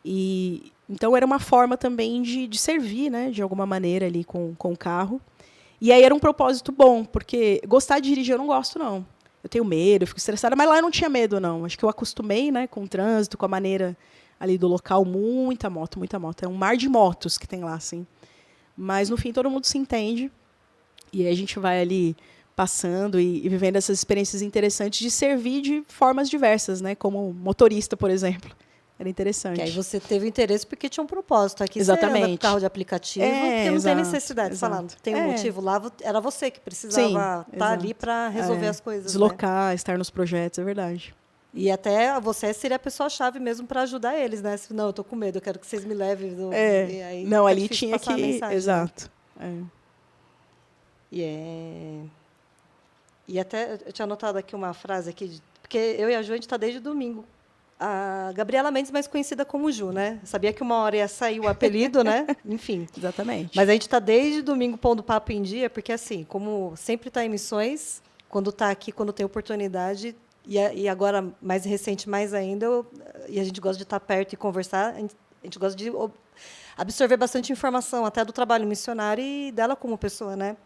E Então, era uma forma também de servir, né, de alguma maneira ali com o carro. E aí era um propósito bom, porque gostar de dirigir eu não gosto, não. Eu tenho medo, eu fico estressada, mas lá eu não tinha medo, não. Acho que eu acostumei, né, com o trânsito, com a maneira ali do local. Muita moto, muita moto. É um mar de motos que tem lá, assim. Mas, no fim, todo mundo se entende. E aí a gente vai ali passando e vivendo essas experiências interessantes de servir de formas diversas, né? Como motorista, por exemplo. Era interessante.
Que aí você teve interesse porque tinha um propósito. Aqui
Exatamente.
você anda com carro de aplicativo, porque não tem necessidade de falar. Tem um motivo lá, era você que precisava estar ali para resolver as coisas.
Deslocar, estar nos projetos, é verdade.
E até você seria a pessoa-chave mesmo para ajudar eles, né? Não, eu estou com medo, eu quero que vocês me levem.
E aí não, ali tinha que... Exato.
Né? E até eu tinha anotado aqui uma frase aqui, porque eu e a Ju, a gente está desde domingo. A Gabriela Mendes, mais conhecida como Ju, né? Sabia que uma hora ia sair o apelido, né? Enfim.
Exatamente.
Mas a gente está desde domingo pondo papo em dia, porque, assim, como sempre está em missões, quando está aqui, quando tem oportunidade, e agora, mais recente, mais ainda, e a gente gosta de estar perto e conversar, a gente gosta de absorver bastante informação, até do trabalho missionário e dela como pessoa, né?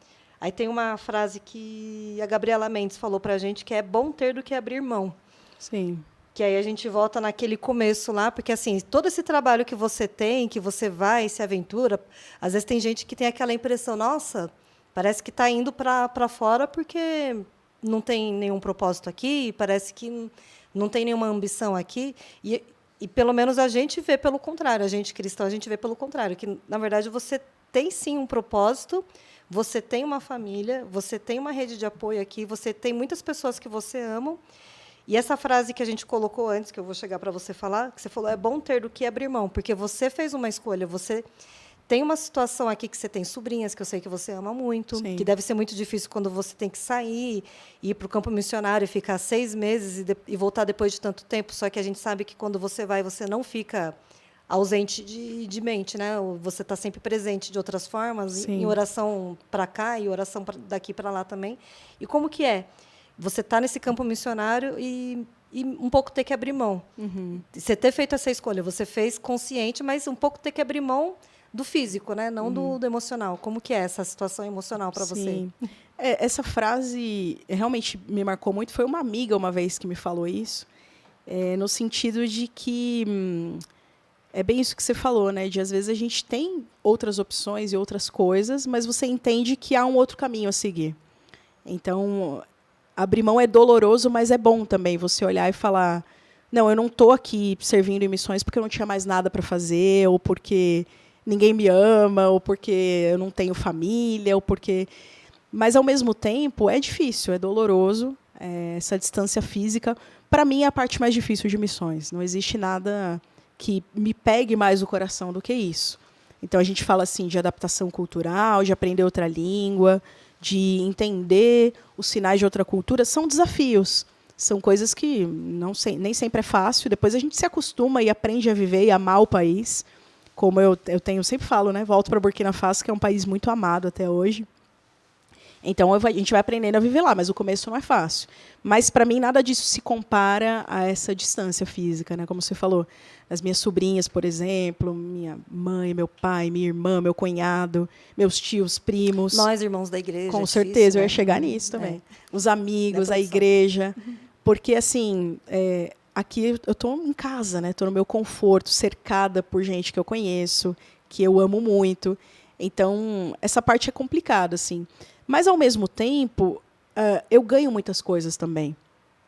Aí tem uma frase que a Gabriela Mendes falou para a gente, que é bom ter do que abrir mão.
Sim.
Que aí a gente volta naquele começo lá, porque assim, todo esse trabalho que você tem, que você vai, se aventura, às vezes tem gente que tem aquela impressão, nossa, parece que está indo para fora porque não tem nenhum propósito aqui, parece que não tem nenhuma ambição aqui. E pelo menos a gente vê pelo contrário, a gente cristão, a gente vê pelo contrário, que, na verdade, você tem sim um propósito, você tem uma família, você tem uma rede de apoio aqui, você tem muitas pessoas que você ama. E essa frase que a gente colocou antes, que eu vou chegar para você falar, que você falou, é bom ter do que abrir mão, porque você fez uma escolha, você tem uma situação aqui que você tem sobrinhas, que eu sei que você ama muito,
Sim.
que deve ser muito difícil quando você tem que sair, ir para o campo missionário, ficar 6 meses e voltar depois de tanto tempo, só que a gente sabe que quando você vai, você não fica ausente de mente, né? Você está sempre presente de outras formas,
Sim.
em oração para cá e oração daqui para lá também. E como que é? Você está nesse campo missionário e um pouco ter que abrir mão.
Uhum.
Você ter feito essa escolha, você fez consciente, mas um pouco ter que abrir mão do físico, né? Não do emocional. Como que é essa situação emocional para você?
Essa frase realmente me marcou muito. Foi uma amiga uma vez que me falou isso, no sentido de que é bem isso que você falou, né? De às vezes a gente tem outras opções e outras coisas, mas você entende que há um outro caminho a seguir. Então, abrir mão é doloroso, mas é bom também você olhar e falar, não, eu não estou aqui servindo em missões porque eu não tinha mais nada para fazer, ou porque ninguém me ama, ou porque eu não tenho família, ou porque... Mas, ao mesmo tempo, é difícil, é doloroso, essa distância física. Para mim, é a parte mais difícil de missões. Não existe nada que me pegue mais o coração do que isso. Então, a gente fala assim de adaptação cultural, de aprender outra língua, de entender os sinais de outra cultura. São desafios. São coisas que nem sempre é fácil. Depois a gente se acostuma e aprende a viver e amar o país. Como eu sempre falo, né? Volto para Burkina Faso, que é um país muito amado até hoje. Então, a gente vai aprendendo a viver lá, mas o começo não é fácil. Mas, para mim, nada disso se compara a essa distância física, né? Como você falou, as minhas sobrinhas, por exemplo, minha mãe, meu pai, minha irmã, meu cunhado, meus tios, primos.
Nós, irmãos da igreja.
Com certeza, eu ia chegar nisso também. Os amigos, a igreja. Porque, assim, aqui eu estou em casa, né? Estou no meu conforto, cercada por gente que eu conheço, que eu amo muito. Então, essa parte é complicada, assim. Mas, ao mesmo tempo, eu ganho muitas coisas também,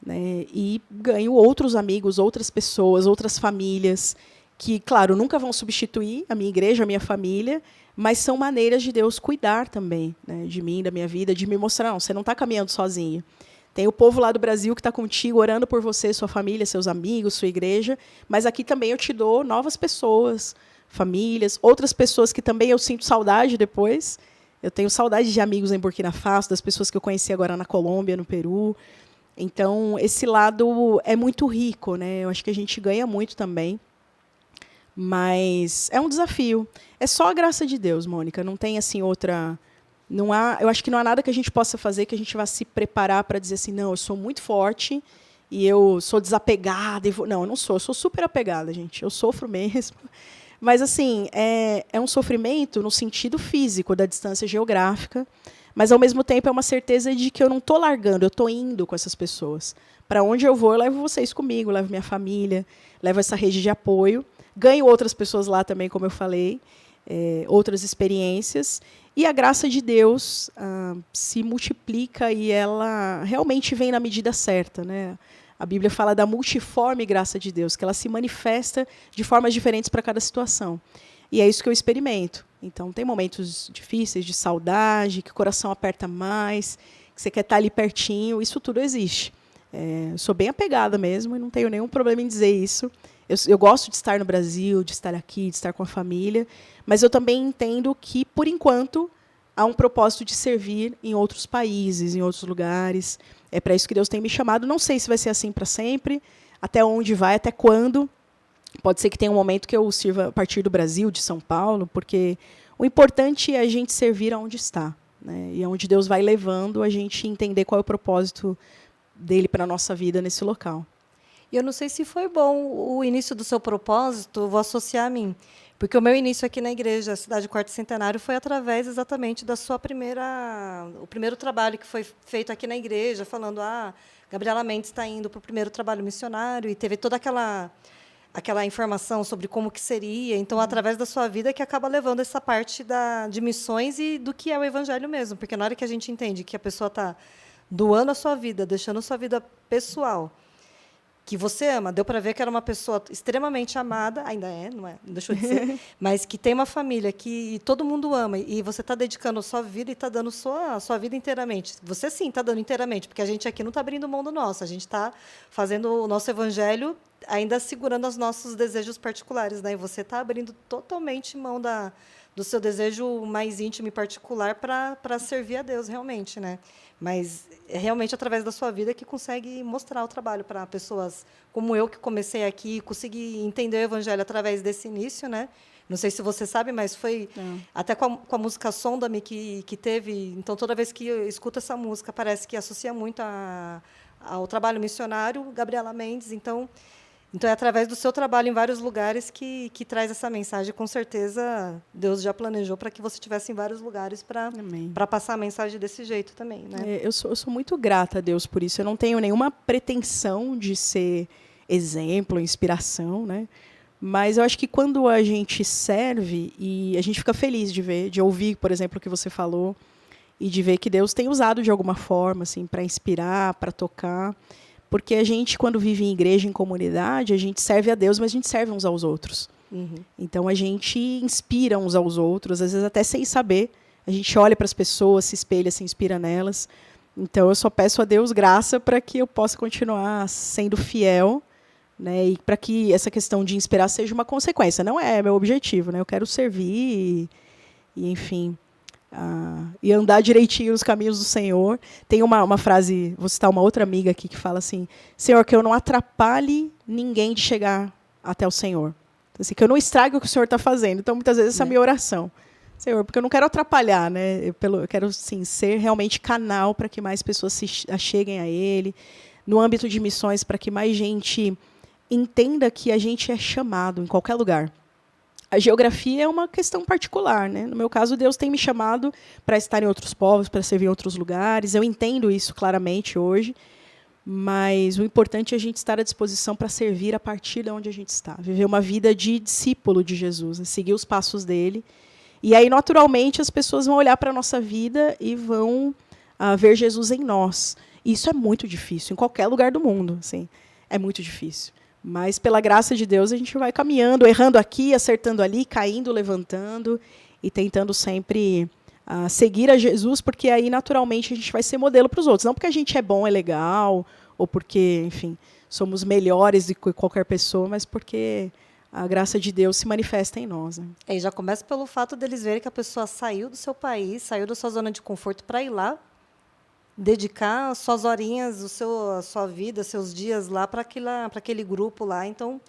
né? E ganho outros amigos, outras pessoas, outras famílias, que, claro, nunca vão substituir a minha igreja, a minha família, mas são maneiras de Deus cuidar também, né? De mim, da minha vida, de me mostrar, não, você não está caminhando sozinho. Tem o povo lá do Brasil que está contigo, orando por você, sua família, seus amigos, sua igreja, mas aqui também eu te dou novas pessoas, famílias, outras pessoas que também eu sinto saudade depois. Eu tenho saudade de amigos em Burkina Faso, das pessoas que eu conheci agora na Colômbia, no Peru. Então, esse lado é muito rico, né? Eu acho que a gente ganha muito também. Mas é um desafio. É só a graça de Deus, Mônica. Não tem assim outra... eu acho que não há nada que a gente possa fazer que a gente vá se preparar para dizer assim, não, eu sou muito forte e eu sou desapegada. Não, eu não sou. Eu sou super apegada, gente. Eu sofro mesmo. Mas, assim, é um sofrimento no sentido físico da distância geográfica, mas, ao mesmo tempo, é uma certeza de que eu não estou largando, eu estou indo com essas pessoas. Para onde eu vou, eu levo vocês comigo, levo minha família, levo essa rede de apoio, ganho outras pessoas lá também, como eu falei, outras experiências, e a graça de Deus se multiplica e ela realmente vem na medida certa, né? A Bíblia fala da multiforme graça de Deus, que ela se manifesta de formas diferentes para cada situação. E é isso que eu experimento. Então, tem momentos difíceis, de saudade, que o coração aperta mais, que você quer estar ali pertinho, isso tudo existe. Eu sou bem apegada mesmo e não tenho nenhum problema em dizer isso. Eu gosto de estar no Brasil, de estar aqui, de estar com a família, mas eu também entendo que, por enquanto, há um propósito de servir em outros países, em outros lugares. É para isso que Deus tem me chamado. Não sei se vai ser assim para sempre, até onde vai, até quando. Pode ser que tenha um momento que eu sirva a partir do Brasil, de São Paulo, porque o importante é a gente servir aonde está, né? E aonde Deus vai levando, a gente entender qual é o propósito dele para a nossa vida nesse local.
E eu não sei se foi bom o início do seu propósito, vou associar a mim. Porque o meu início aqui na igreja, Cidade Quarto Centenário, foi através exatamente da sua o primeiro trabalho que foi feito aqui na igreja, falando, Gabriela Mendes está indo para o primeiro trabalho missionário, e teve toda aquela informação sobre como que seria. Então, através da sua vida, que acaba levando essa parte de missões e do que é o evangelho mesmo. Porque na hora que a gente entende que a pessoa está doando a sua vida, deixando a sua vida pessoal, que você ama, deu para ver que era uma pessoa extremamente amada, ainda não é, não deixou de ser, mas que tem uma família que todo mundo ama, e você está dedicando a sua vida e está dando a sua vida inteiramente. Você, sim, está dando inteiramente, porque a gente aqui não está abrindo mão do nosso, a gente está fazendo o nosso evangelho ainda segurando os nossos desejos particulares, né? E você está abrindo totalmente mão do seu desejo mais íntimo e particular para servir a Deus, realmente, né? Mas é realmente através da sua vida que consegue mostrar o trabalho para pessoas como eu, que comecei aqui e consegui entender o evangelho através desse início, né? Não sei se você sabe, mas foi até com a música Sonda-me que teve. Então, toda vez que eu escuto essa música, parece que associa muito ao trabalho missionário, Gabriela Mendes. Então, é através do seu trabalho em vários lugares que traz essa mensagem. Com certeza, Deus já planejou para que você estivesse em vários lugares para passar a mensagem desse jeito também, né?
Eu sou muito grata a Deus por isso. Eu não tenho nenhuma pretensão de ser exemplo, inspiração, né? Mas eu acho que quando a gente serve e a gente fica feliz de ouvir, por exemplo, o que você falou, e de ver que Deus tem usado de alguma forma, assim, para inspirar, para tocar. Porque a gente, quando vive em igreja, em comunidade, a gente serve a Deus, mas a gente serve uns aos outros. Uhum. Então, a gente inspira uns aos outros, às vezes até sem saber. A gente olha para as pessoas, se espelha, se inspira nelas. Então, eu só peço a Deus graça para que eu possa continuar sendo fiel, né? E para que essa questão de inspirar seja uma consequência. Não é meu objetivo, né? Eu quero servir e enfim... e andar direitinho nos caminhos do Senhor. Tem uma frase, vou citar uma outra amiga aqui, que fala assim: Senhor, que eu não atrapalhe ninguém de chegar até o Senhor. Então, assim, que eu não estrague o que o Senhor está fazendo. Então, muitas vezes, essa é a minha oração. Senhor, porque eu não quero atrapalhar, né? Eu quero, sim, ser realmente canal para que mais pessoas se acheguem a Ele. No âmbito de missões, para que mais gente entenda que a gente é chamado em qualquer lugar. A geografia é uma questão particular, né? No meu caso, Deus tem me chamado para estar em outros povos, para servir em outros lugares. Eu entendo isso claramente hoje, mas o importante é a gente estar à disposição para servir a partir de onde a gente está. Viver uma vida de discípulo de Jesus, né? Seguir os passos dele. E aí, naturalmente, as pessoas vão olhar para a nossa vida e vão ver Jesus em nós. E isso é muito difícil, em qualquer lugar do mundo. Assim, é muito difícil. Mas, pela graça de Deus, a gente vai caminhando, errando aqui, acertando ali, caindo, levantando e tentando sempre seguir a Jesus, porque aí, naturalmente, a gente vai ser modelo para os outros. Não porque a gente é bom, é legal, ou porque, enfim, somos melhores do que qualquer pessoa, mas porque a graça de Deus se manifesta em nós. Né?
E já começa pelo fato deles verem que a pessoa saiu do seu país, saiu da sua zona de conforto para ir lá, dedicar suas horinhas, a sua vida, seus dias lá para aquele grupo lá. Então,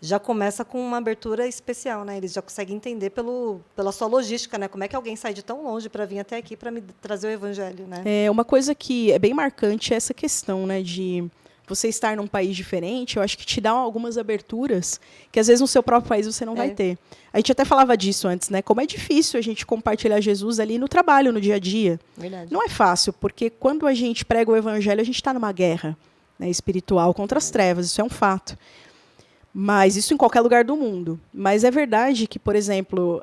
já começa com uma abertura especial, né? Eles já conseguem entender pela sua logística, né? Como é que alguém sai de tão longe para vir até aqui para me trazer o evangelho, né?
Uma coisa que é bem marcante é essa questão, né, de você estar num país diferente, eu acho que te dá algumas aberturas que às vezes no seu próprio país você não vai ter. A gente até falava disso antes, né? Como é difícil a gente compartilhar Jesus ali no trabalho, no dia a dia.
Verdade.
Não é fácil, porque quando a gente prega o evangelho, a gente está numa guerra, né, espiritual contra as trevas, isso é um fato. Mas isso em qualquer lugar do mundo. Mas é verdade que, por exemplo,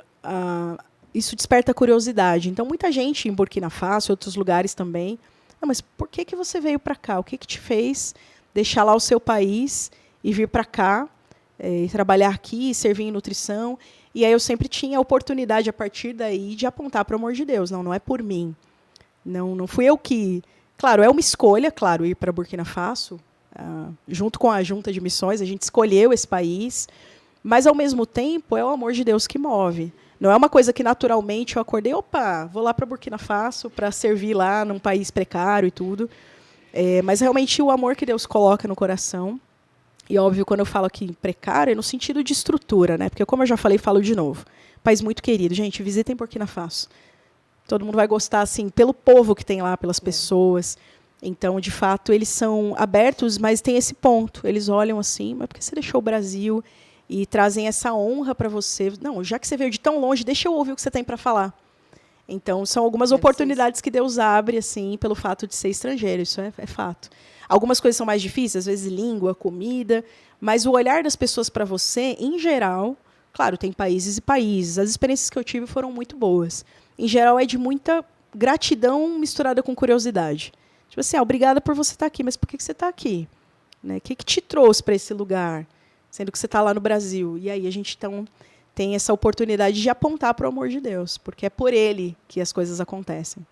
isso desperta curiosidade. Então, muita gente em Burkina Faso, outros lugares também, não, mas por que você veio para cá? O que te fez deixar lá o seu país e vir para cá, e trabalhar aqui, servir em nutrição? E aí eu sempre tinha a oportunidade, a partir daí, de apontar para o amor de Deus. Não é por mim. Não fui eu que... Claro, é uma escolha, claro, ir para Burkina Faso, junto com a Junta de Missões, a gente escolheu esse país, mas, ao mesmo tempo, é o amor de Deus que move. Não é uma coisa que, naturalmente, eu acordei, opa, vou lá para Burkina Faso para servir lá num país precário e tudo. Mas, realmente, o amor que Deus coloca no coração. E, óbvio, quando eu falo aqui precário, é no sentido de estrutura, né? Porque, como eu já falei, falo de novo. País muito querido. Gente, visitem Burkina Faso. Todo mundo vai gostar, assim, pelo povo que tem lá, pelas pessoas. Então, de fato, eles são abertos, mas tem esse ponto. Eles olham assim, mas por que você deixou o Brasil? E trazem essa honra para você. Não, já que você veio de tão longe, deixa eu ouvir o que você tem para falar. Então, são algumas oportunidades que Deus abre, assim, pelo fato de ser estrangeiro. Isso é fato. Algumas coisas são mais difíceis, às vezes língua, comida, mas o olhar das pessoas para você, em geral, claro, tem países e países. As experiências que eu tive foram muito boas. Em geral, é de muita gratidão misturada com curiosidade. Tipo assim, obrigada por você estar aqui, mas por que você está aqui? Né? O que te trouxe para esse lugar? Sendo que você está lá no Brasil. E aí a gente, então, tem essa oportunidade de apontar para o amor de Deus, porque é por Ele que as coisas acontecem.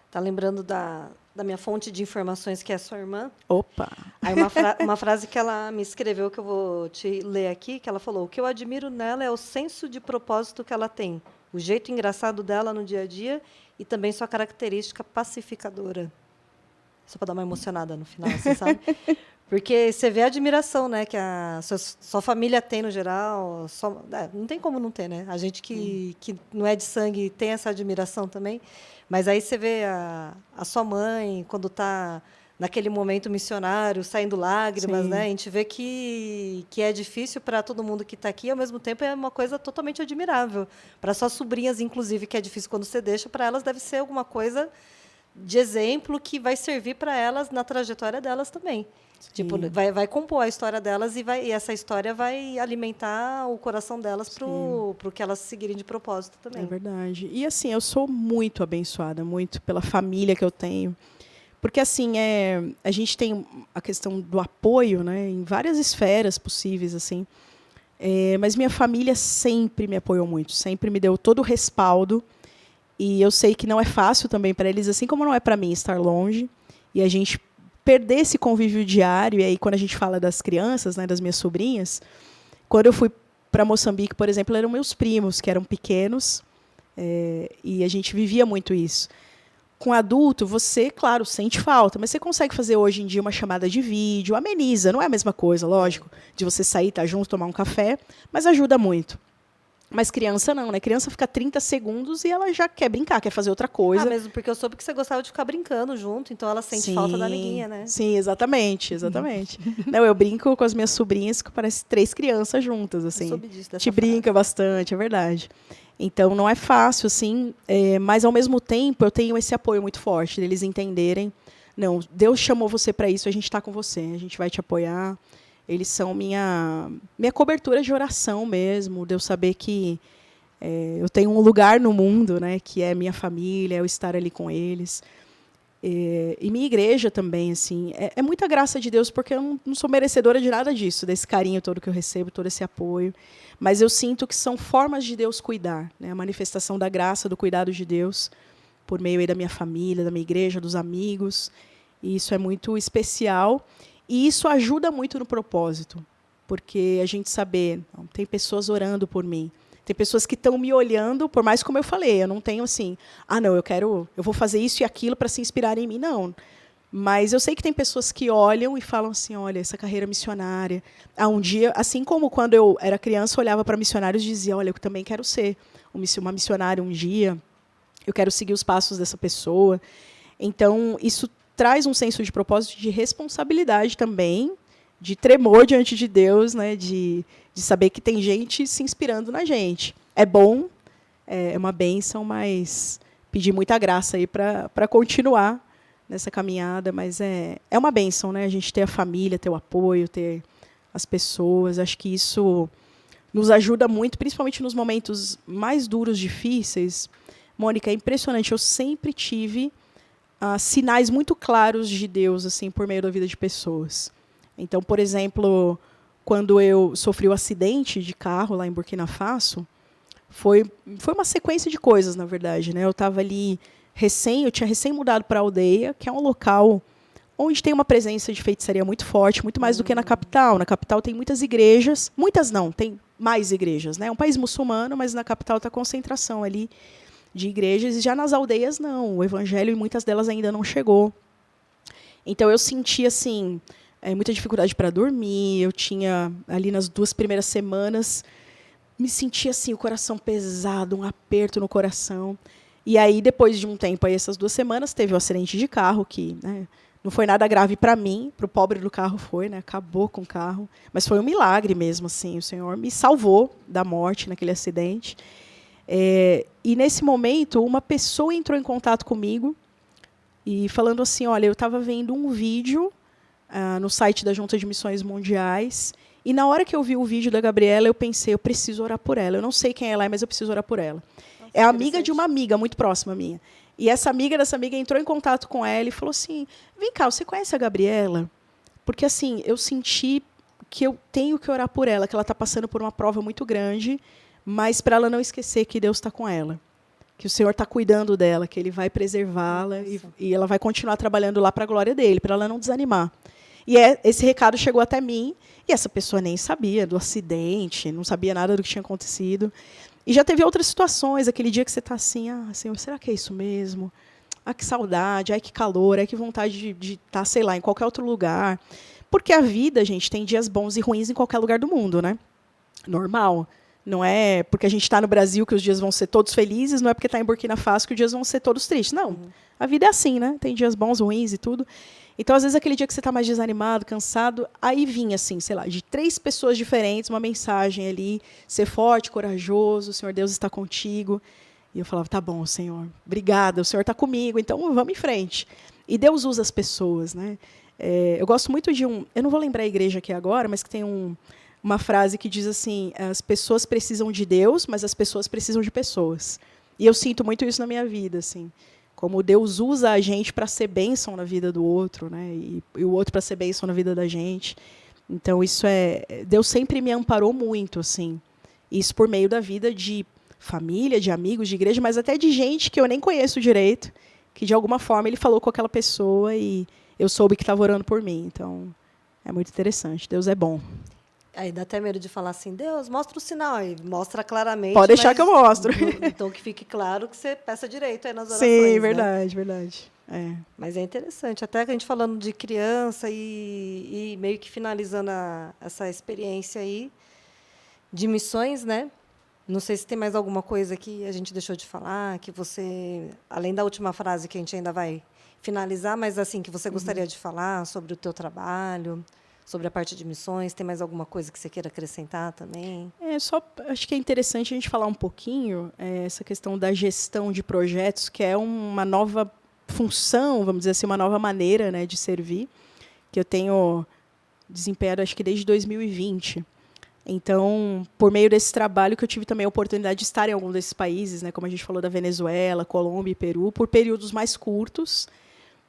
Tá lembrando da minha fonte de informações, que é a sua irmã?
Opa!
Aí uma frase que ela me escreveu, que eu vou te ler aqui, que ela falou: o que eu admiro nela é o senso de propósito que ela tem, o jeito engraçado dela no dia a dia e também sua característica pacificadora. Só para dar uma emocionada no final, você sabe? Porque você vê a admiração, né, que a sua família tem no geral. Não tem como não ter, né? A gente que não é de sangue tem essa admiração também. Mas aí você vê a sua mãe, quando está naquele momento missionário, saindo lágrimas, né? A gente vê que é difícil para todo mundo que está aqui, e, ao mesmo tempo, é uma coisa totalmente admirável. Para suas sobrinhas, inclusive, que é difícil quando você deixa, para elas deve ser alguma coisa de exemplo que vai servir para elas na trajetória delas também. Sim. Tipo, vai compor a história delas e essa história vai alimentar o coração delas para o que elas seguirem de propósito também.
É verdade. E, assim, eu sou muito abençoada, muito pela família que eu tenho. Porque, assim, a gente tem a questão do apoio, né, em várias esferas possíveis, assim. Mas minha família sempre me apoiou muito, sempre me deu todo o respaldo. E eu sei que não é fácil também para eles, assim como não é para mim estar longe. E a gente perder esse convívio diário. E aí, quando a gente fala das crianças, né, das minhas sobrinhas, quando eu fui para Moçambique, por exemplo, eram meus primos, que eram pequenos, e a gente vivia muito isso. Com adulto, você, claro, sente falta, mas você consegue fazer hoje em dia uma chamada de vídeo, ameniza, não é a mesma coisa, lógico, de você sair, estar junto, tomar um café, mas ajuda muito. Mas criança não, né? Criança fica 30 segundos e ela já quer brincar, quer fazer outra coisa.
Mesmo porque eu soube que você gostava de ficar brincando junto, então ela sente falta da amiguinha, né?
Sim, exatamente. Não, eu brinco com as minhas sobrinhas que parecem 3 crianças juntas, assim.
Eu soube disso, dessa
Te brinca bastante, é verdade. Então, não é fácil, assim, mas, ao mesmo tempo, eu tenho esse apoio muito forte, deles entenderem, não, Deus chamou você para isso, a gente está com você, a gente vai te apoiar. Eles são minha cobertura de oração mesmo, de eu saber que eu tenho um lugar no mundo, né, que é minha família, eu estar ali com eles. E minha igreja também, assim, é muita graça de Deus, porque eu não sou merecedora de nada disso, desse carinho todo que eu recebo, todo esse apoio. Mas eu sinto que são formas de Deus cuidar, né, a manifestação da graça, do cuidado de Deus, por meio aí da minha família, da minha igreja, dos amigos. E isso é muito especial. E isso ajuda muito no propósito, porque a gente saber, tem pessoas orando por mim, tem pessoas que estão me olhando, por mais como eu falei, eu não tenho assim, não, eu vou fazer isso e aquilo para se inspirar em mim, não. Mas eu sei que tem pessoas que olham e falam assim, olha, essa carreira missionária. Um dia, assim como quando eu era criança, olhava para missionários e dizia, olha, eu também quero ser uma missionária um dia, eu quero seguir os passos dessa pessoa. Então, isso traz um senso de propósito, de responsabilidade também, de tremor diante de Deus, né? De saber que tem gente se inspirando na gente. É bom, é uma bênção, mas pedir muita graça aí para continuar nessa caminhada, mas é uma bênção, né? A gente ter a família, ter o apoio, ter as pessoas. Acho que isso nos ajuda muito, principalmente nos momentos mais duros, difíceis. Mônica, é impressionante. Eu sempre tive sinais muito claros de Deus assim por meio da vida de pessoas. Então, por exemplo, quando eu sofri o acidente de carro lá em Burkina Faso, foi uma sequência de coisas, na verdade, né? Eu estava ali eu tinha recém mudado para a aldeia, que é um local onde tem uma presença de feitiçaria muito forte, muito mais do que na capital. Na capital tem muitas igrejas, muitas não, tem mais igrejas, né? É um país muçulmano, mas na capital está a concentração ali de igrejas, e já nas aldeias não. O evangelho, em muitas delas, ainda não chegou. Então eu senti assim muita dificuldade para dormir. Eu tinha ali nas 2 primeiras semanas me sentia assim o coração pesado, um aperto no coração. E aí depois de um tempo, aí essas 2 semanas, teve o acidente de carro que, né, não foi nada grave para mim, para o pobre do carro foi, né, acabou com o carro, mas foi um milagre mesmo assim. O Senhor me salvou da morte naquele acidente. E nesse momento uma pessoa entrou em contato comigo e falando assim: olha, eu estava vendo um vídeo no site da Junta de Missões Mundiais, e na hora que eu vi o vídeo da Gabriela, eu pensei, eu preciso orar por ela. Eu não sei quem ela é, mas eu preciso orar por ela. Nossa, é amiga de uma amiga muito próxima minha. E essa amiga dessa amiga entrou em contato com ela e falou assim: vem cá, você conhece a Gabriela? Porque assim, eu senti que eu tenho que orar por ela, que ela está passando por uma prova muito grande, mas para ela não esquecer que Deus está com ela, que o Senhor está cuidando dela, que Ele vai preservá-la e ela vai continuar trabalhando lá para a glória dele, para ela não desanimar. E esse recado chegou até mim, e essa pessoa nem sabia do acidente, não sabia nada do que tinha acontecido. E já teve outras situações, aquele dia que você está assim: Senhor, será que é isso mesmo? Que saudade, que calor, que vontade de estar, sei lá, em qualquer outro lugar. Porque a vida, gente, tem dias bons e ruins em qualquer lugar do mundo, né? Normal. Não é porque a gente está no Brasil que os dias vão ser todos felizes, não é porque está em Burkina Faso que os dias vão ser todos tristes. Não, a vida é assim, né? Tem dias bons, ruins e tudo. Então, às vezes, aquele dia que você está mais desanimado, cansado, aí vinha, assim, sei lá, de 3 pessoas diferentes, uma mensagem ali: ser forte, corajoso, o Senhor Deus está contigo. E eu falava: tá bom, Senhor, obrigada, o Senhor está comigo, então vamos em frente. E Deus usa as pessoas, né? Eu gosto muito de eu não vou lembrar a igreja aqui agora, mas que tem uma frase que diz assim: as pessoas precisam de Deus, mas as pessoas precisam de pessoas. E eu sinto muito isso na minha vida, assim. Como Deus usa a gente para ser bênção na vida do outro, né? E o outro para ser bênção na vida da gente. Então, isso Deus sempre me amparou muito, assim. Isso por meio da vida de família, de amigos, de igreja, mas até de gente que eu nem conheço direito, que de alguma forma Ele falou com aquela pessoa e eu soube que estava orando por mim. Então, é muito interessante. Deus é bom.
Aí dá até medo de falar assim: Deus, mostra o sinal aí, mostra claramente.
Pode deixar que eu mostro.
Então que fique claro que você peça direito aí nas orações.
Sim, verdade, né? Verdade.
Mas é interessante, até que a gente falando de criança e meio que finalizando essa experiência aí de missões, né? Não sei se tem mais alguma coisa que a gente deixou de falar, que você, além da última frase que a gente ainda vai finalizar, mas assim, que você gostaria de falar sobre o teu trabalho, sobre a parte de missões. Tem mais alguma coisa que você queira acrescentar também?
Acho que é interessante a gente falar um pouquinho essa questão da gestão de projetos, que é uma nova função, vamos dizer assim, uma nova maneira, né, de servir, que eu tenho desempenhado, acho que desde 2020. Então, por meio desse trabalho que eu tive também a oportunidade de estar em algum desses países, né, como a gente falou da Venezuela, Colômbia e Peru, por períodos mais curtos,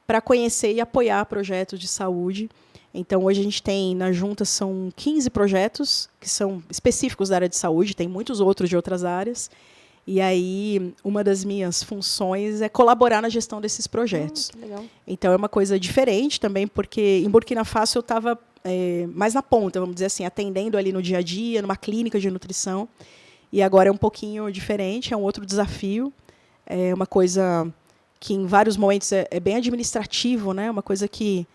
para conhecer e apoiar projetos de saúde. Então, hoje a gente tem, na Junta, são 15 projetos que são específicos da área de saúde, tem muitos outros de outras áreas. E aí, uma das minhas funções é colaborar na gestão desses projetos.
Que legal.
Então, é uma coisa diferente também, porque em Burkina Faso eu estava mais na ponta, vamos dizer assim, atendendo ali no dia a dia, numa clínica de nutrição. E agora é um pouquinho diferente, é um outro desafio. É uma coisa que, em vários momentos, é bem administrativo, né? Uma coisa que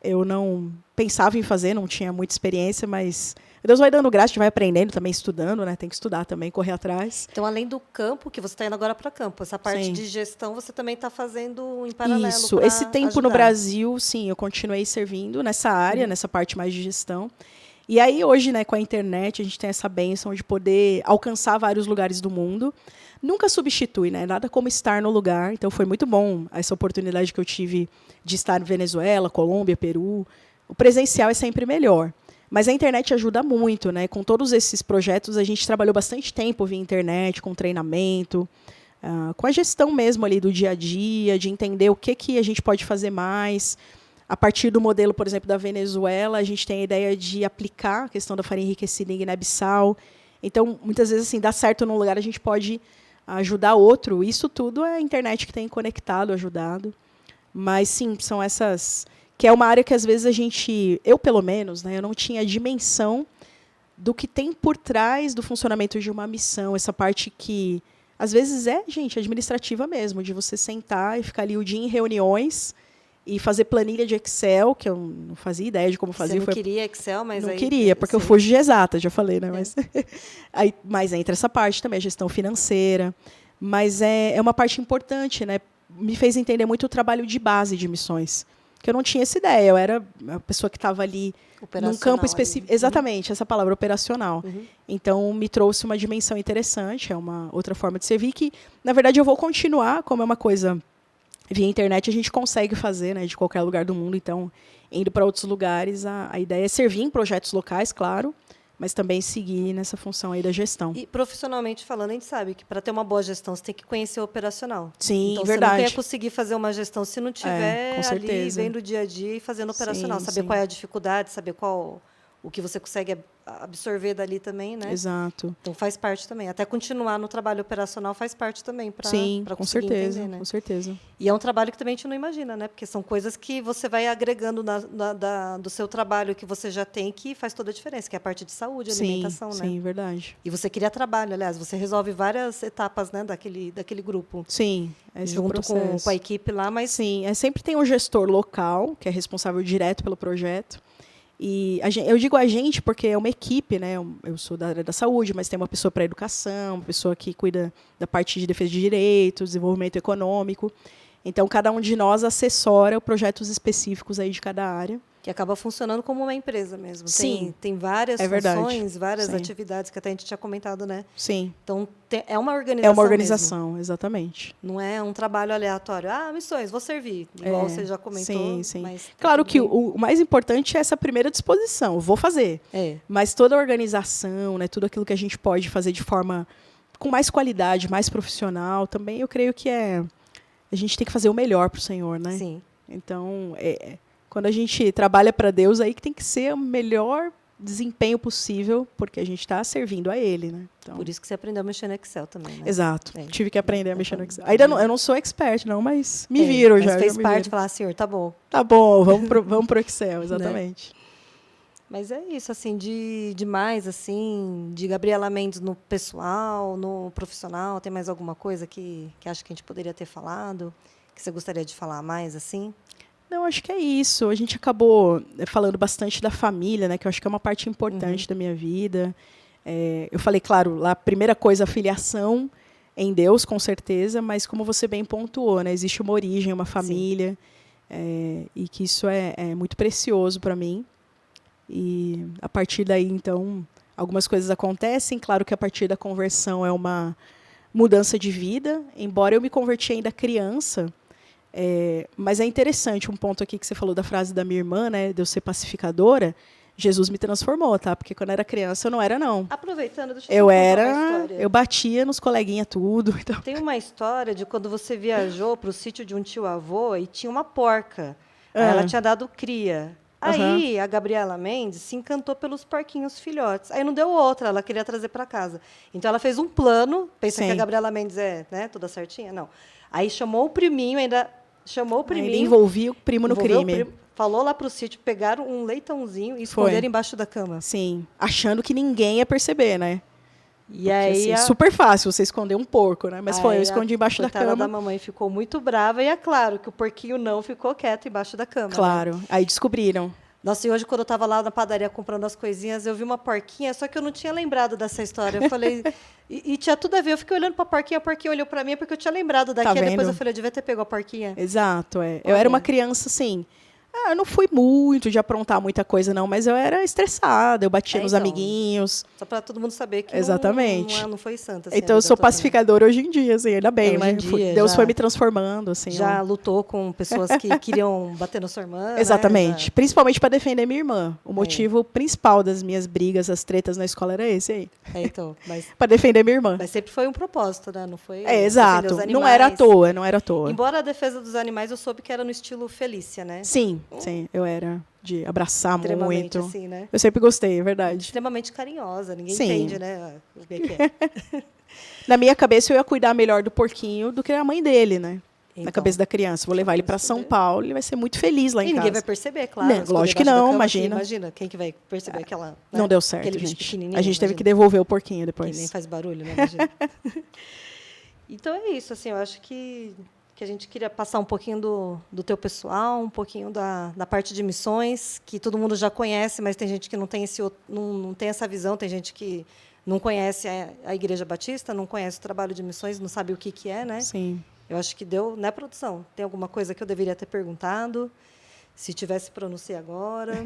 eu não pensava em fazer, não tinha muita experiência, mas Deus vai dando graça, a gente vai aprendendo também, estudando, né? Tem que estudar também, correr atrás.
Então, além do campo, que você está indo agora para campo, essa parte
Sim.
de gestão você também está fazendo em paralelo.
Isso.
pra
Esse tempo no
ajudar.
Brasil, sim, eu continuei servindo nessa área, nessa parte mais de gestão. E aí, hoje, né, com a internet, a gente tem essa bênção de poder alcançar vários lugares do mundo. Nunca substitui, né? Nada como estar no lugar. Então, foi muito bom essa oportunidade que eu tive de estar em Venezuela, Colômbia, Peru. O presencial é sempre melhor. Mas a internet ajuda muito, né? Com todos esses projetos, a gente trabalhou bastante tempo via internet, com treinamento, com a gestão mesmo ali do dia a dia, de entender o que a gente pode fazer mais. A partir do modelo, por exemplo, da Venezuela, a gente tem a ideia de aplicar a questão da farinha enriquecida em Guiné-Bissau. Então, muitas vezes, assim, dá certo num lugar, a gente pode ajudar outro. Isso tudo é a internet que tem conectado, ajudado. Mas, sim, são essas... Que é uma área que, às vezes, a gente... Eu, pelo menos, né, eu não tinha dimensão do que tem por trás do funcionamento de uma missão. Essa parte que, às vezes, é, gente, administrativa mesmo, de você sentar e ficar ali o dia em reuniões e fazer planilha de Excel, que eu não fazia ideia de como fazer.
Você não queria Excel, mas
não
aí...
queria, porque eu fujo de exata, já falei, né? Mas entra essa parte também, a gestão financeira. Mas é uma parte importante, né? Me fez entender muito o trabalho de base de missões, que eu não tinha essa ideia. Eu era a pessoa que estava ali num campo específico. Exatamente, essa palavra, operacional. Então, me trouxe uma dimensão interessante, é uma outra forma de servir, que, na verdade, eu vou continuar, como é uma coisa... Via internet a gente consegue fazer, né, de qualquer lugar do mundo. Então, indo para outros lugares, a ideia é servir em projetos locais, claro, mas também seguir nessa função aí da gestão.
E profissionalmente falando, a gente sabe que para ter uma boa gestão, você tem que conhecer o operacional.
Sim,
então,
verdade.
Você não ia conseguir fazer uma gestão se não tiver
com
ali
certeza.
vendo o dia a dia e fazendo operacional.
Sim,
saber
sim.
qual é a dificuldade, saber o que você consegue absorver dali também, né?
Exato.
Então faz parte também. Até continuar no trabalho operacional faz parte também para
com certeza,
entender, né?
com certeza.
E é um trabalho que também a gente não imagina, né? Porque são coisas que você vai agregando do seu trabalho que você já tem, que faz toda a diferença, que é a parte de saúde, alimentação, né?
Sim, verdade.
E você cria trabalho, aliás, você resolve várias etapas, né, daquele grupo.
Sim, esse
junto
é o processo.
com a equipe lá, mas...
Sim, sempre tem um gestor local, que é responsável direto pelo projeto. E eu digo a gente porque é uma equipe, né? Eu sou da área da saúde, mas tem uma pessoa para a educação, uma pessoa que cuida da parte de defesa de direitos, desenvolvimento econômico. Então, cada um de nós assessora projetos específicos aí de cada área.
Que acaba funcionando como uma empresa mesmo.
Sim.
Tem várias funções, várias atividades que até a gente tinha comentado, né?
Sim.
Então, é uma organização.
É uma organização,
mesmo.
Exatamente.
Não é um trabalho aleatório. Missões, vou servir. Igual você já comentou.
Sim.
Mas
claro que o mais importante é essa primeira disposição. Vou fazer. Mas toda a organização, né, tudo aquilo que a gente pode fazer de forma com mais qualidade, mais profissional, também eu creio que a gente tem que fazer o melhor para o Senhor, né?
Sim.
Então, quando a gente trabalha para Deus, aí que tem que ser o melhor desempenho possível, porque a gente está servindo a Ele, né? Então,
por isso que você aprendeu a mexer no Excel também, né?
Exato. Tive que aprender a mexer no Excel. Ainda eu não sou expert, não, mas me viro já.
Mas fez parte de falar, senhor, tá bom.
Tá bom, vamos pro Excel, exatamente.
Né? Mas é isso, assim, de mais, assim, de Gabriela Mendes no pessoal, no profissional, tem mais alguma coisa que acha que a gente poderia ter falado, que você gostaria de falar mais, assim?
Não, acho que é isso. A gente acabou falando bastante da família, né? Que eu acho que é uma parte importante da minha vida. Eu falei, claro, lá a primeira coisa, a filiação em Deus, com certeza, mas como você bem pontuou, né? Existe uma origem, uma família, e que isso é muito precioso para mim. E a partir daí, então, algumas coisas acontecem. Claro que a partir da conversão é uma mudança de vida. Embora eu me converti ainda criança, mas é interessante um ponto aqui que você falou da frase da minha irmã, né, de eu ser pacificadora. Jesus me transformou, tá? Porque quando eu era criança eu não era, não.
Aproveitando, deixa eu contar uma história.
Eu batia nos coleguinhas tudo. Então.
Tem uma história de quando você viajou para o sítio de um tio-avô e tinha uma porca. Ela tinha dado cria. Aí a Gabriela Mendes se encantou pelos porquinhos filhotes. Aí não deu outra, ela queria trazer para casa. Então ela fez um plano, pensa que a Gabriela Mendes é, né, toda certinha? Não. Aí chamou o priminho, ainda chamou o priminho.
Ainda envolvia o primo no crime.
Falou lá para o sítio, pegaram um leitãozinho e esconderam embaixo da cama.
Sim, achando que ninguém ia perceber, né?
E porque, aí
assim, super fácil você esconder um porco, né? Mas eu escondi embaixo da cama.
A da mamãe ficou muito brava e é claro que o porquinho não ficou quieto embaixo da cama.
Claro,
né?
Aí descobriram.
Nossa, e hoje, quando eu estava lá na padaria comprando as coisinhas, eu vi uma porquinha, só que eu não tinha lembrado dessa história. Eu falei... E tinha tudo a ver. Eu fiquei olhando para a porquinha olhou para mim, porque eu tinha lembrado
Tá
daqui. Aí depois
vendo?
eu falei, eu devia ter pego a porquinha.
Exato, é. Eu
Olha.
era uma criança, assim... eu não fui muito de aprontar muita coisa, não, mas eu era estressada, eu batia nos
então.
amiguinhos.
Só para todo mundo saber que
Exatamente.
não foi santa. Assim,
Então, eu sou pacificadora hoje em dia, assim, ainda bem,
hoje
né?
em dia,
Deus foi me transformando, assim.
Já lutou com pessoas que queriam bater na sua irmã,
Exatamente.
Né?
Principalmente para defender minha irmã. O motivo principal das minhas brigas, as tretas na escola era esse aí.
Então,
para defender minha irmã.
Mas sempre foi um propósito, né? Não foi
exato. Não era à toa, não era à toa.
Embora a defesa dos animais eu soube que era no estilo Felícia, né?
Sim, eu era de abraçar muito.
Assim, né?
Eu sempre gostei, é verdade.
Extremamente carinhosa, ninguém entende, né? O que é.
Na minha cabeça, eu ia cuidar melhor do porquinho do que a mãe dele, né? Então, na cabeça da criança. Vou levar ele para São Paulo, ele vai ser muito feliz lá em casa.
E ninguém vai perceber, claro.
Não, lógico que não, imagina.
Imagina, quem que vai perceber aquela... Né?
Não deu certo,
aquele
gente.
Pequenininho,
a gente teve que devolver o porquinho depois.
Que nem faz barulho, né? Imagina. Então é isso, assim, eu acho que a gente queria passar um pouquinho do teu pessoal, um pouquinho da parte de missões, que todo mundo já conhece, mas tem gente que não tem, não tem essa visão, tem gente que não conhece a Igreja Batista, não conhece o trabalho de missões, não sabe o que é, né?
Sim.
Eu acho que deu, né, produção? Tem alguma coisa que eu deveria ter perguntado? Se tivesse, pronunciei agora.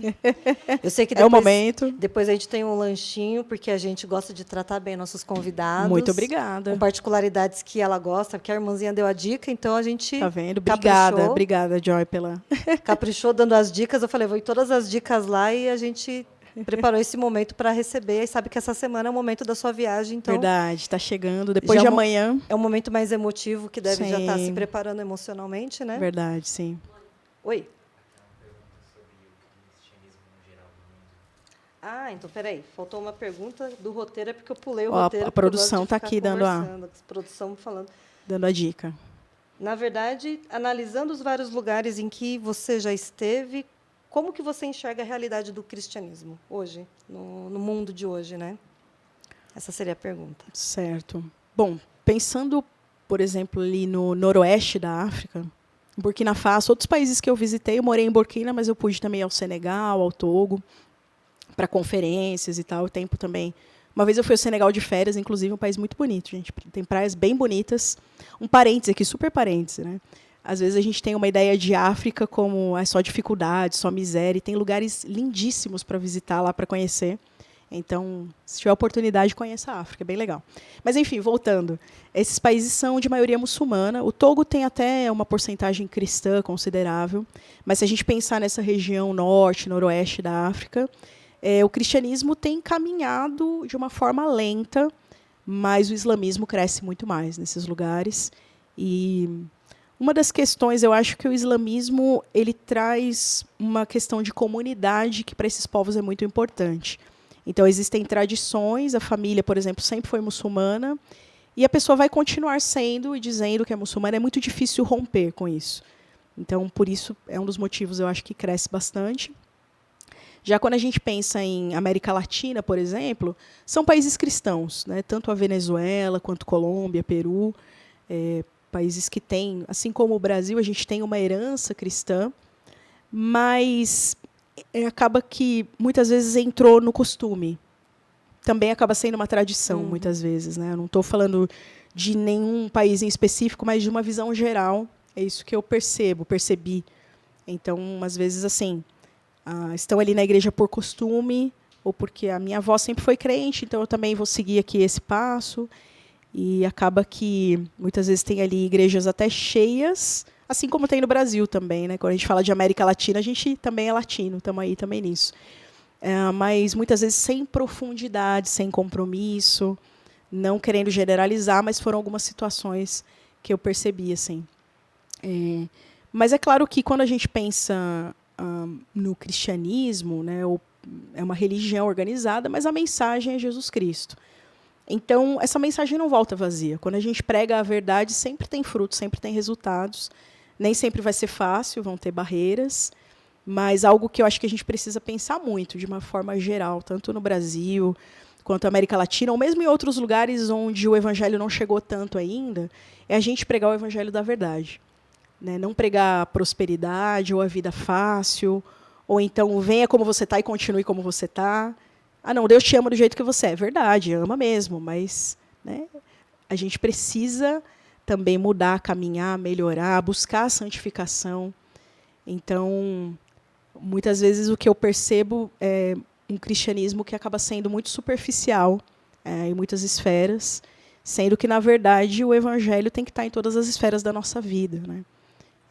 Eu sei que depois,
é o momento.
Depois a gente tem um lanchinho, porque a gente gosta de tratar bem nossos convidados.
Muito obrigada.
Com particularidades que ela gosta, porque a irmãzinha deu a dica, então a gente
tá vendo? Obrigada, Joy, pela...
caprichou dando as dicas. Eu falei, vou ir todas as dicas lá e a gente preparou esse momento para receber. E sabe que essa semana é o momento da sua viagem. Então,
verdade, está chegando. Depois de amanhã.
É um momento mais emotivo, que deve já estar se preparando emocionalmente, né?
Verdade, sim.
Oi. Então, peraí. Faltou uma pergunta do roteiro, é porque eu pulei o roteiro.
A produção está aqui dando
produção falando.
Dando a dica.
Na verdade, analisando os vários lugares em que você já esteve, como que você enxerga a realidade do cristianismo hoje, no mundo de hoje, né? Essa seria a pergunta.
Certo. Bom, pensando, por exemplo, ali no noroeste da África, Burkina Faso, outros países que eu visitei, eu morei em Burkina, mas eu pude também ir ao Senegal, ao Togo, para conferências e tal, o tempo também. Uma vez eu fui ao Senegal de férias, inclusive, um país muito bonito, gente. Tem praias bem bonitas. Um parêntese aqui, super parêntese, né? Às vezes a gente tem uma ideia de África como só dificuldade, só miséria, e tem lugares lindíssimos para visitar lá, para conhecer. Então, se tiver oportunidade, conheça a África, é bem legal. Mas, enfim, voltando. Esses países são de maioria muçulmana. O Togo tem até uma porcentagem cristã considerável. Mas se a gente pensar nessa região norte, noroeste da África, o cristianismo tem caminhado de uma forma lenta, mas o islamismo cresce muito mais nesses lugares. E uma das questões, eu acho que o islamismo ele traz uma questão de comunidade que para esses povos é muito importante. Então, existem tradições, a família, por exemplo, sempre foi muçulmana, e a pessoa vai continuar sendo e dizendo que é muçulmana. É muito difícil romper com isso. Então, por isso, é um dos motivos, eu acho, que cresce bastante. Já quando a gente pensa em América Latina, por exemplo, são países cristãos, né? Tanto a Venezuela, quanto Colômbia, Peru, países que têm, assim como o Brasil, a gente tem uma herança cristã, mas acaba que muitas vezes entrou no costume. Também acaba sendo uma tradição, muitas vezes, né? Eu não estou falando de nenhum país em específico, mas de uma visão geral. É isso que eu percebi. Então, às vezes, assim, estão ali na igreja por costume, ou porque a minha avó sempre foi crente, então eu também vou seguir aqui esse passo. E acaba que, muitas vezes, tem ali igrejas até cheias, assim como tem no Brasil também, né? Quando a gente fala de América Latina, a gente também é latino, estamos aí também nisso. Mas, muitas vezes, sem profundidade, sem compromisso, não querendo generalizar, mas foram algumas situações que eu percebi, assim. Mas é claro que, quando a gente pensa no cristianismo, né, é uma religião organizada, mas a mensagem é Jesus Cristo. Então, essa mensagem não volta vazia. Quando a gente prega a verdade, sempre tem frutos, sempre tem resultados. Nem sempre vai ser fácil, vão ter barreiras, mas algo que eu acho que a gente precisa pensar muito, de uma forma geral, tanto no Brasil, quanto na América Latina, ou mesmo em outros lugares onde o evangelho não chegou tanto ainda, é a gente pregar o evangelho da verdade. Né? Não pregar a prosperidade ou a vida fácil, Ou então, venha como você está e continue como você está. Ah, não, Deus te ama do jeito que você é. Verdade, ama mesmo, mas, né, a gente precisa também mudar, caminhar, melhorar, buscar a santificação. Então, muitas vezes o que eu percebo é um cristianismo que acaba sendo muito superficial em muitas esferas, sendo que, na verdade, o evangelho tem que estar em todas as esferas da nossa vida, né?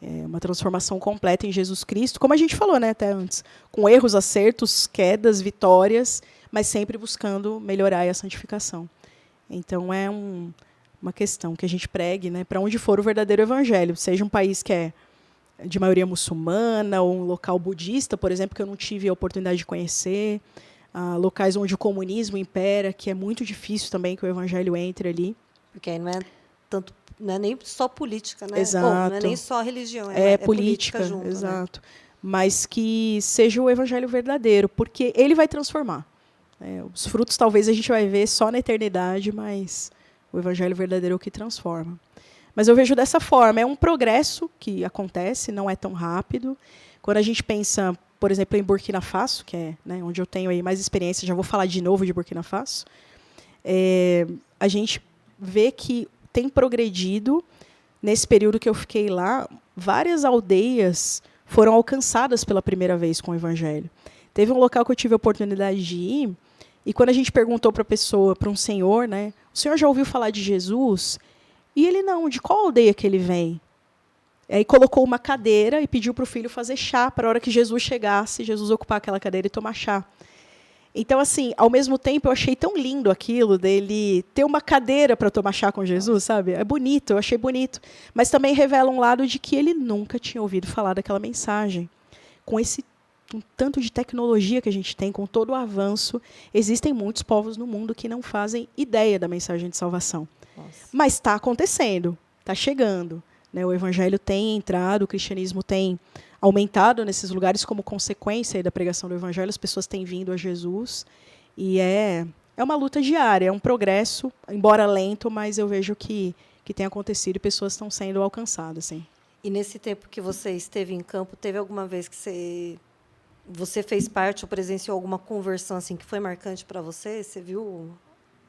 É uma transformação completa em Jesus Cristo, como a gente falou, né, até antes, com erros, acertos, quedas, vitórias, mas sempre buscando melhorar a santificação. Então, é uma questão que a gente pregue, né, para onde for o verdadeiro evangelho, seja um país que é de maioria muçulmana, ou um local budista, por exemplo, que eu não tive a oportunidade de conhecer, locais onde o comunismo impera, que é muito difícil também que o evangelho entre ali.
Porque aí não é tanto, não é nem só política, né?
Exato.
Ou não é nem só religião,
É
política junto,
exato.
Né?
Mas que seja o evangelho verdadeiro, porque ele vai transformar. Os frutos talvez a gente vai ver só na eternidade, mas o evangelho verdadeiro é o que transforma. Mas eu vejo dessa forma, é um progresso que acontece, não é tão rápido. Quando a gente pensa, por exemplo, em Burkina Faso, que é, né, onde eu tenho aí mais experiência, já vou falar de novo de Burkina Faso, a gente vê que tem progredido. Nesse período que eu fiquei lá, várias aldeias foram alcançadas pela primeira vez com o evangelho. Teve um local que eu tive a oportunidade de ir, e quando a gente perguntou para a pessoa, para um senhor, né, o senhor já ouviu falar de Jesus? E ele, não, de qual aldeia que ele vem? Aí colocou uma cadeira e pediu para o filho fazer chá, para a hora que Jesus chegasse, Jesus ocupar aquela cadeira e tomar chá. Então, assim, ao mesmo tempo, eu achei tão lindo aquilo dele ter uma cadeira para tomar chá com Jesus, sabe? É bonito, eu achei bonito. Mas também revela um lado de que ele nunca tinha ouvido falar daquela mensagem. Com esse tanto de tecnologia que a gente tem, com todo o avanço, existem muitos povos no mundo que não fazem ideia da mensagem de salvação. Nossa. Mas está acontecendo, está chegando. Né? O evangelho tem entrado, o cristianismo tem aumentado nesses lugares como consequência da pregação do evangelho, as pessoas têm vindo a Jesus, e é uma luta diária, é um progresso, embora lento, mas eu vejo que tem acontecido e pessoas estão sendo alcançadas. Sim.
E nesse tempo que você esteve em campo, teve alguma vez que você fez parte ou presenciou alguma conversão assim, que foi marcante para você? Você viu,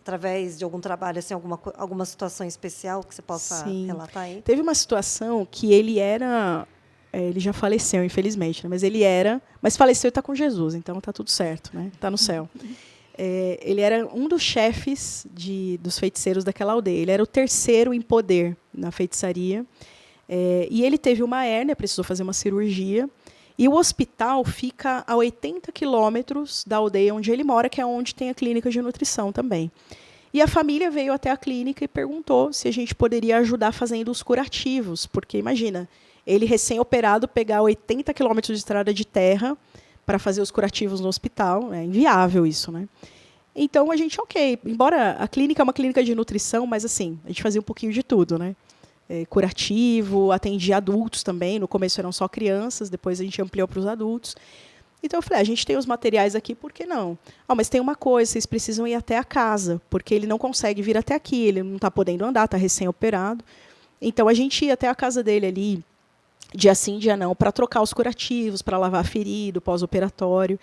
através de algum trabalho, assim, alguma situação especial que você possa relatar aí?
Teve uma situação que ele já faleceu, infelizmente, né? Mas faleceu e está com Jesus, então está tudo certo, né? Está no céu. Ele era um dos chefes dos feiticeiros daquela aldeia. Ele era o terceiro em poder na feitiçaria. E ele teve uma hérnia, precisou fazer uma cirurgia. E o hospital fica a 80 quilômetros da aldeia onde ele mora, que é onde tem a clínica de nutrição também. E a família veio até a clínica e perguntou se a gente poderia ajudar fazendo os curativos. Porque, imagina, ele recém-operado pegar 80 quilômetros de estrada de terra para fazer os curativos no hospital. É inviável isso, né? Então, a gente, embora a clínica é uma clínica de nutrição, mas assim, a gente fazia um pouquinho de tudo, né? Curativo, atendia adultos também. No começo eram só crianças, depois a gente ampliou para os adultos. Então eu falei, a gente tem os materiais aqui, por que não? Mas tem uma coisa, vocês precisam ir até a casa, porque ele não consegue vir até aqui, ele não está podendo andar, está recém-operado. Então a gente ia até a casa dele ali, dia sim, dia não, para trocar os curativos, para lavar ferido, pós-operatório.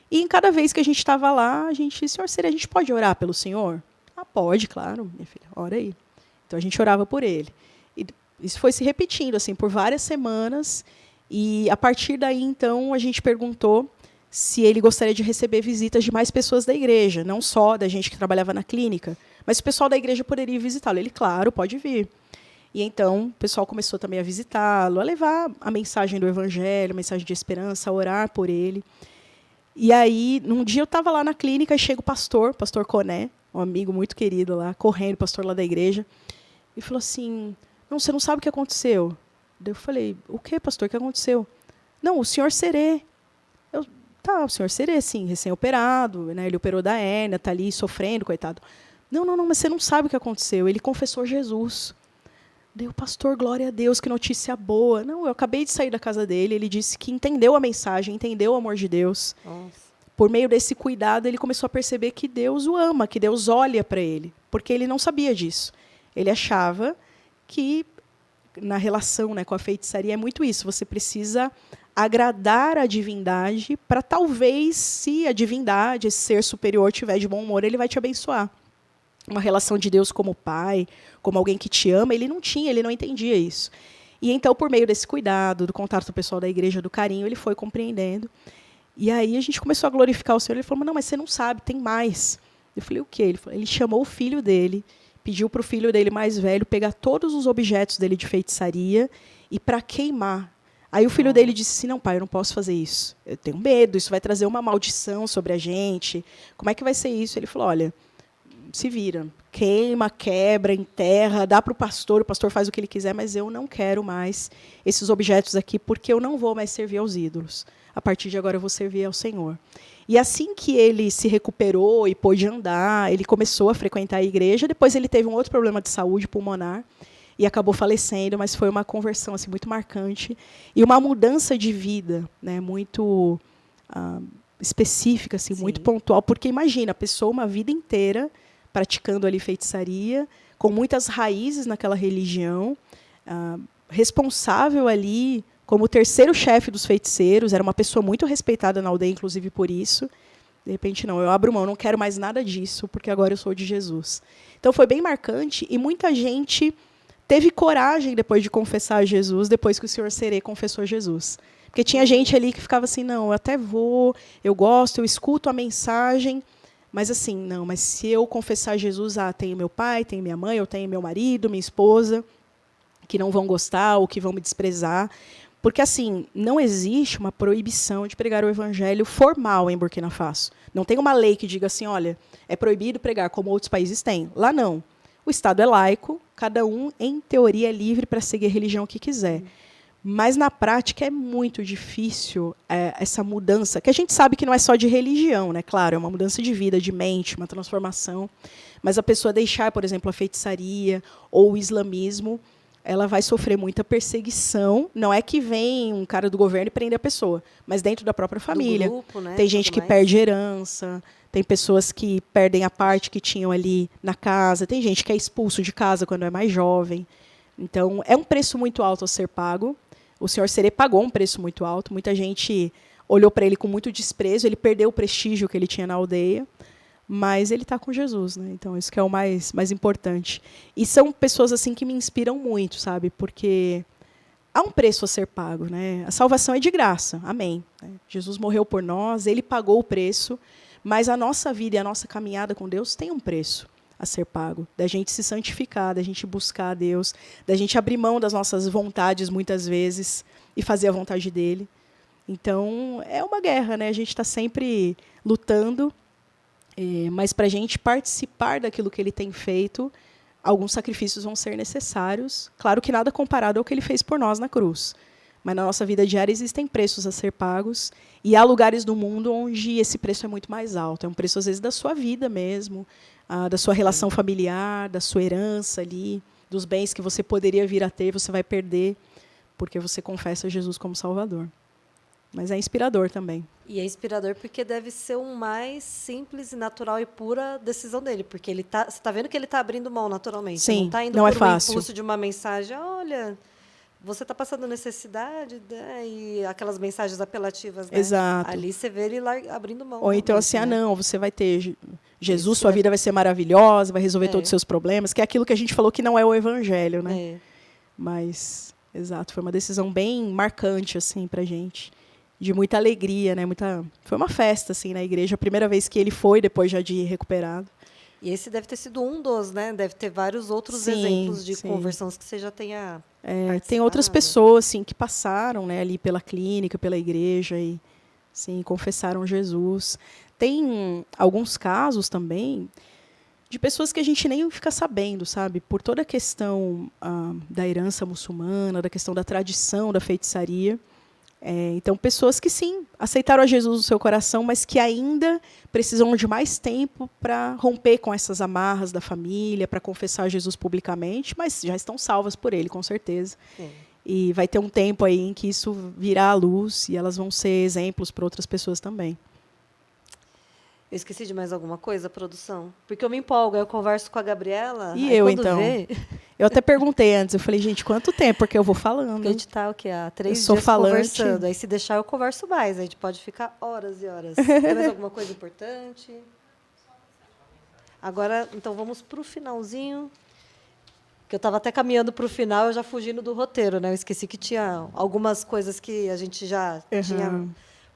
E em cada vez que a gente estava lá, a gente, senhor Sere, a gente pode orar pelo senhor? Pode, claro, minha filha, ora aí. Então a gente orava por ele. Isso foi se repetindo assim por várias semanas, e a partir daí, então, a gente perguntou se ele gostaria de receber visitas de mais pessoas da igreja, não só da gente que trabalhava na clínica, mas o pessoal da igreja poderia visitá-lo. Ele, claro, pode vir. E então o pessoal começou também a visitá-lo, a levar a mensagem do evangelho, a mensagem de esperança, a orar por ele. E aí, num dia eu estava lá na clínica e chega o pastor Coné, um amigo muito querido lá, correndo, pastor lá da igreja, e falou assim: não, você não sabe o que aconteceu. Eu falei, o que, pastor? O que aconteceu? Não, o senhor Serê. O senhor Serê, sim, recém-operado, né? Ele operou da hérnia, está ali sofrendo, coitado. Não, mas você não sabe o que aconteceu. Ele confessou Jesus. O pastor, glória a Deus, que notícia boa. Não, eu acabei de sair da casa dele, ele disse que entendeu a mensagem, entendeu o amor de Deus. Nossa. Por meio desse cuidado, ele começou a perceber que Deus o ama, que Deus olha para ele, porque ele não sabia disso. Ele achava que, na relação, né, com a feitiçaria, é muito isso. Você precisa agradar a divindade para talvez, se a divindade, esse ser superior, tiver de bom humor, ele vai te abençoar. Uma relação de Deus como pai, como alguém que te ama, ele não tinha, ele não entendia isso. E então, por meio desse cuidado, do contato do pessoal da igreja, do carinho, ele foi compreendendo. E aí a gente começou a glorificar o Senhor. Ele falou, mas não, mas você não sabe, tem mais. Eu falei, o quê? Ele chamou o filho dele, pediu para o filho dele mais velho pegar todos os objetos dele de feitiçaria e para queimar. Aí o filho dele disse assim, não, pai, eu não posso fazer isso. Eu tenho medo, isso vai trazer uma maldição sobre a gente. Como é que vai ser isso? Ele falou, olha, se vira. Queima, quebra, enterra, dá para o pastor faz o que ele quiser, mas eu não quero mais esses objetos aqui, porque eu não vou mais servir aos ídolos. A partir de agora eu vou servir ao Senhor. E assim que ele se recuperou e pôde andar, ele começou a frequentar a igreja, depois ele teve um outro problema de saúde pulmonar e acabou falecendo, mas foi uma conversão assim, muito marcante e uma mudança de vida, né, muito específica, assim, muito pontual, porque imagina, a pessoa uma vida inteira praticando ali feitiçaria, com muitas raízes naquela religião, responsável ali como o terceiro chefe dos feiticeiros, era uma pessoa muito respeitada na aldeia, inclusive por isso. De repente, não, eu abro mão, não quero mais nada disso, porque agora eu sou de Jesus. Então, foi bem marcante, e muita gente teve coragem depois de confessar Jesus, depois que o senhor Serê confessou Jesus. Porque tinha gente ali que ficava assim, não, eu até vou, eu gosto, eu escuto a mensagem, mas assim, não, mas se eu confessar Jesus, tenho meu pai, tenho minha mãe, eu tenho meu marido, minha esposa, que não vão gostar ou que vão me desprezar. Porque, assim, não existe uma proibição de pregar o evangelho formal em Burkina Faso. Não tem uma lei que diga assim, olha, é proibido pregar, como outros países têm. Lá não. O Estado é laico, cada um, em teoria, é livre para seguir a religião que quiser. Mas, na prática, é muito difícil essa mudança, que a gente sabe que não é só de religião, né? Claro, é uma mudança de vida, de mente, uma transformação. Mas a pessoa deixar, por exemplo, a feitiçaria ou o islamismo, ela vai sofrer muita perseguição. Não é que vem um cara do governo e prende a pessoa, mas dentro da própria família.
Do grupo, né?
Tem gente que perde herança, tem pessoas que perdem a parte que tinham ali na casa, tem gente que é expulso de casa quando é mais jovem. Então, é um preço muito alto a ser pago. O senhor Serê pagou um preço muito alto. Muita gente olhou para ele com muito desprezo. Ele perdeu o prestígio que ele tinha na aldeia. Mas ele está com Jesus, né? Então, isso que é o mais importante. E são pessoas assim que me inspiram muito, sabe? Porque há um preço a ser pago, né? A salvação é de graça, amém. Jesus morreu por nós, ele pagou o preço, mas a nossa vida e a nossa caminhada com Deus tem um preço a ser pago. Da gente se santificar, da gente buscar a Deus, da gente abrir mão das nossas vontades, muitas vezes, e fazer a vontade dele. Então, é uma guerra, né? A gente está sempre lutando, mas para a gente participar daquilo que ele tem feito, alguns sacrifícios vão ser necessários. Claro que nada comparado ao que ele fez por nós na cruz. Mas na nossa vida diária existem preços a ser pagos. E há lugares do mundo onde esse preço é muito mais alto. É um preço, às vezes, da sua vida mesmo, da sua relação familiar, da sua herança ali, dos bens que você poderia vir a ter, você vai perder, porque você confessa Jesus como Salvador. Mas é inspirador também.
E é inspirador porque deve ser um mais simples e natural e pura decisão dele, porque você está vendo que ele está abrindo mão naturalmente.
Sim,
não está indo
não
por
é fácil.
impulso de uma mensagem, olha, você está passando necessidade, né? E aquelas mensagens apelativas, né?
Exato.
Ali você vê ele lá abrindo mão.
Ou então assim,
né?
não, você vai ter Jesus, sua vida vai ser maravilhosa, vai resolver todos os seus problemas, que é aquilo que a gente falou que não é o evangelho, né? Mas, exato, foi uma decisão bem marcante assim pra gente. De muita alegria, né? Foi uma festa assim na igreja, a primeira vez que ele foi depois já de recuperado.
E esse deve ter sido um dos, né? Deve ter vários outros exemplos de conversões que você já tenha
tem outras pessoas assim que passaram, né, ali pela clínica, pela igreja e sim, confessaram Jesus. Tem alguns casos também de pessoas que a gente nem fica sabendo, sabe? Por toda a questão da herança muçulmana, da questão da tradição da feitiçaria. Então, pessoas que, sim, aceitaram a Jesus no seu coração, mas que ainda precisam de mais tempo para romper com essas amarras da família, para confessar Jesus publicamente, mas já estão salvas por ele, com certeza. E vai ter um tempo aí em que isso virá à luz e elas vão ser exemplos para outras pessoas também.
Eu esqueci de mais alguma coisa, produção? Porque eu me empolgo, aí eu converso com a Gabriela.
E
aí
eu,
quando
então?
vê,
Eu até perguntei antes, eu falei, gente, quanto tempo? Porque eu vou
porque a
falando.
gente tá o quê? Há 3
sou
dias
falante.
conversando. Aí se deixar, eu converso mais. Aí a gente pode ficar horas e horas. Tem mais alguma coisa importante? Agora, então, vamos para o finalzinho. Que eu estava até caminhando para o final, eu já fugindo do roteiro, né? Eu esqueci que tinha algumas coisas que a gente já tinha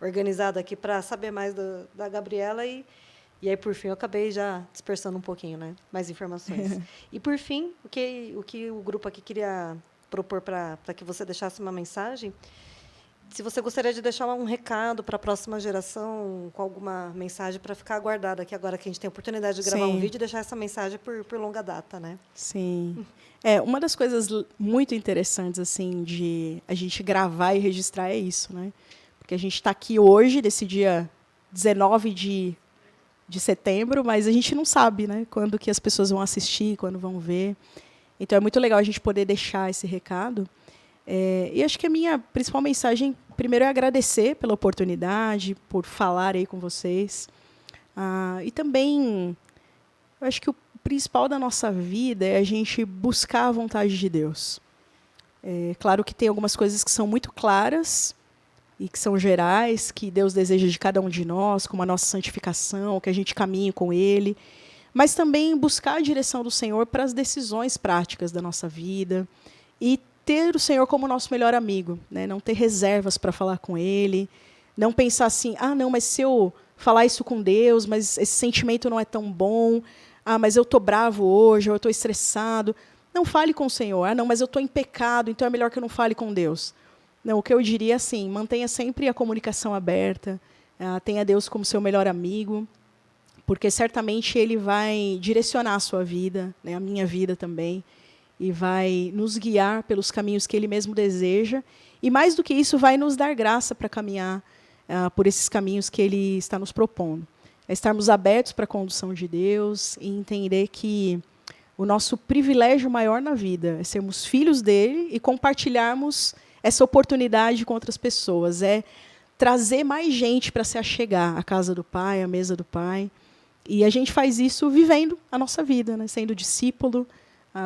organizado aqui para saber mais da Gabriela e aí, por fim, eu acabei já dispersando um pouquinho, né? Mais informações. E, por fim, o que o grupo aqui queria propor para que você deixasse uma mensagem, se você gostaria de deixar um recado para a próxima geração, com alguma mensagem para ficar guardada aqui agora que a gente tem a oportunidade de gravar um vídeo e deixar essa mensagem por longa data, né?
Sim. Uma das coisas muito interessantes assim de a gente gravar e registrar é isso, né? Porque a gente está aqui hoje, desse dia 19 de setembro, mas a gente não sabe, né? Quando que as pessoas vão assistir, quando vão ver. Então é muito legal a gente poder deixar esse recado. E acho que a minha principal mensagem, primeiro, é agradecer pela oportunidade, por falar aí com vocês. E também, eu acho que o principal da nossa vida é a gente buscar a vontade de Deus. Claro que tem algumas coisas que são muito claras e que são gerais, que Deus deseja de cada um de nós, como a nossa santificação, que a gente caminhe com Ele, mas também buscar a direção do Senhor para as decisões práticas da nossa vida e ter o Senhor como nosso melhor amigo, né? Não ter reservas para falar com Ele, não pensar assim, não, mas se eu falar isso com Deus, mas esse sentimento não é tão bom, mas eu estou bravo hoje, ou eu estou estressado. Não fale com o Senhor. Não, mas eu estou em pecado, então é melhor que eu não fale com Deus. Não, o que eu diria é assim, mantenha sempre a comunicação aberta, tenha Deus como seu melhor amigo, porque certamente Ele vai direcionar a sua vida, né, a minha vida também, e vai nos guiar pelos caminhos que Ele mesmo deseja, e mais do que isso, vai nos dar graça para caminhar por esses caminhos que Ele está nos propondo. É estarmos abertos para a condução de Deus e entender que o nosso privilégio maior na vida é sermos filhos dEle e compartilharmos essa oportunidade com outras pessoas, é trazer mais gente para se achegar à casa do Pai, à mesa do Pai. E a gente faz isso vivendo a nossa vida, né? Sendo discípulo,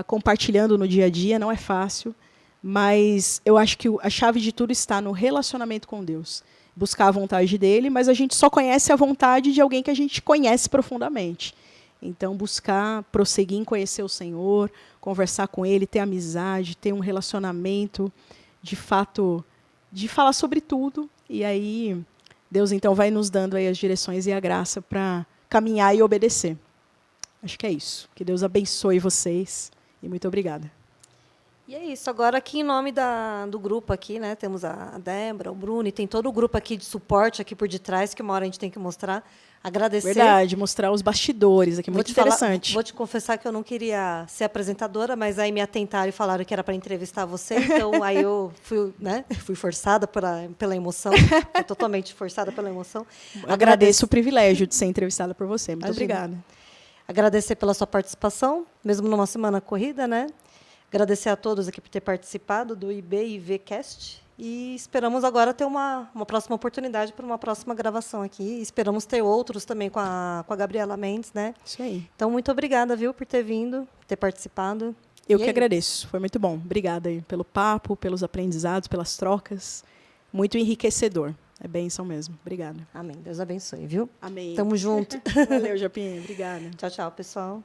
compartilhando no dia a dia, não é fácil, mas eu acho que a chave de tudo está no relacionamento com Deus. Buscar a vontade dEle, mas a gente só conhece a vontade de alguém que a gente conhece profundamente. Então, buscar, prosseguir em conhecer o Senhor, conversar com Ele, ter amizade, ter um relacionamento, de fato, de falar sobre tudo. E aí, Deus, então, vai nos dando aí as direções e a graça para caminhar e obedecer. Acho que é isso. Que Deus abençoe vocês. E muito obrigada.
E é isso. Agora, aqui em nome do grupo aqui, né, temos a Débora, o Bruno, e tem todo o grupo aqui de suporte aqui por detrás, que uma hora a gente tem que mostrar. Agradecer.
Verdade, mostrar os bastidores aqui, muito interessante.
Vou te confessar que eu não queria ser apresentadora, mas aí me atentaram e falaram que era para entrevistar você, então aí eu fui forçada pela emoção, totalmente forçada pela emoção.
Agradeço o privilégio de ser entrevistada por você. Muito obrigada.
Agradecer pela sua participação, mesmo numa semana corrida, né? Agradecer a todos aqui por ter participado do IB&VCast. E esperamos agora ter uma próxima oportunidade para uma próxima gravação aqui. Esperamos ter outros também com a Gabriela Mendes, né?
Isso aí.
Então, muito obrigada, viu, por ter vindo, por ter participado.
Eu que agradeço. Foi muito bom. Obrigada aí pelo papo, pelos aprendizados, pelas trocas. Muito enriquecedor. É bênção mesmo. Obrigada.
Amém. Deus abençoe, viu?
Amém.
Tamo junto.
Valeu, Japinha. Obrigada.
Tchau, tchau, pessoal.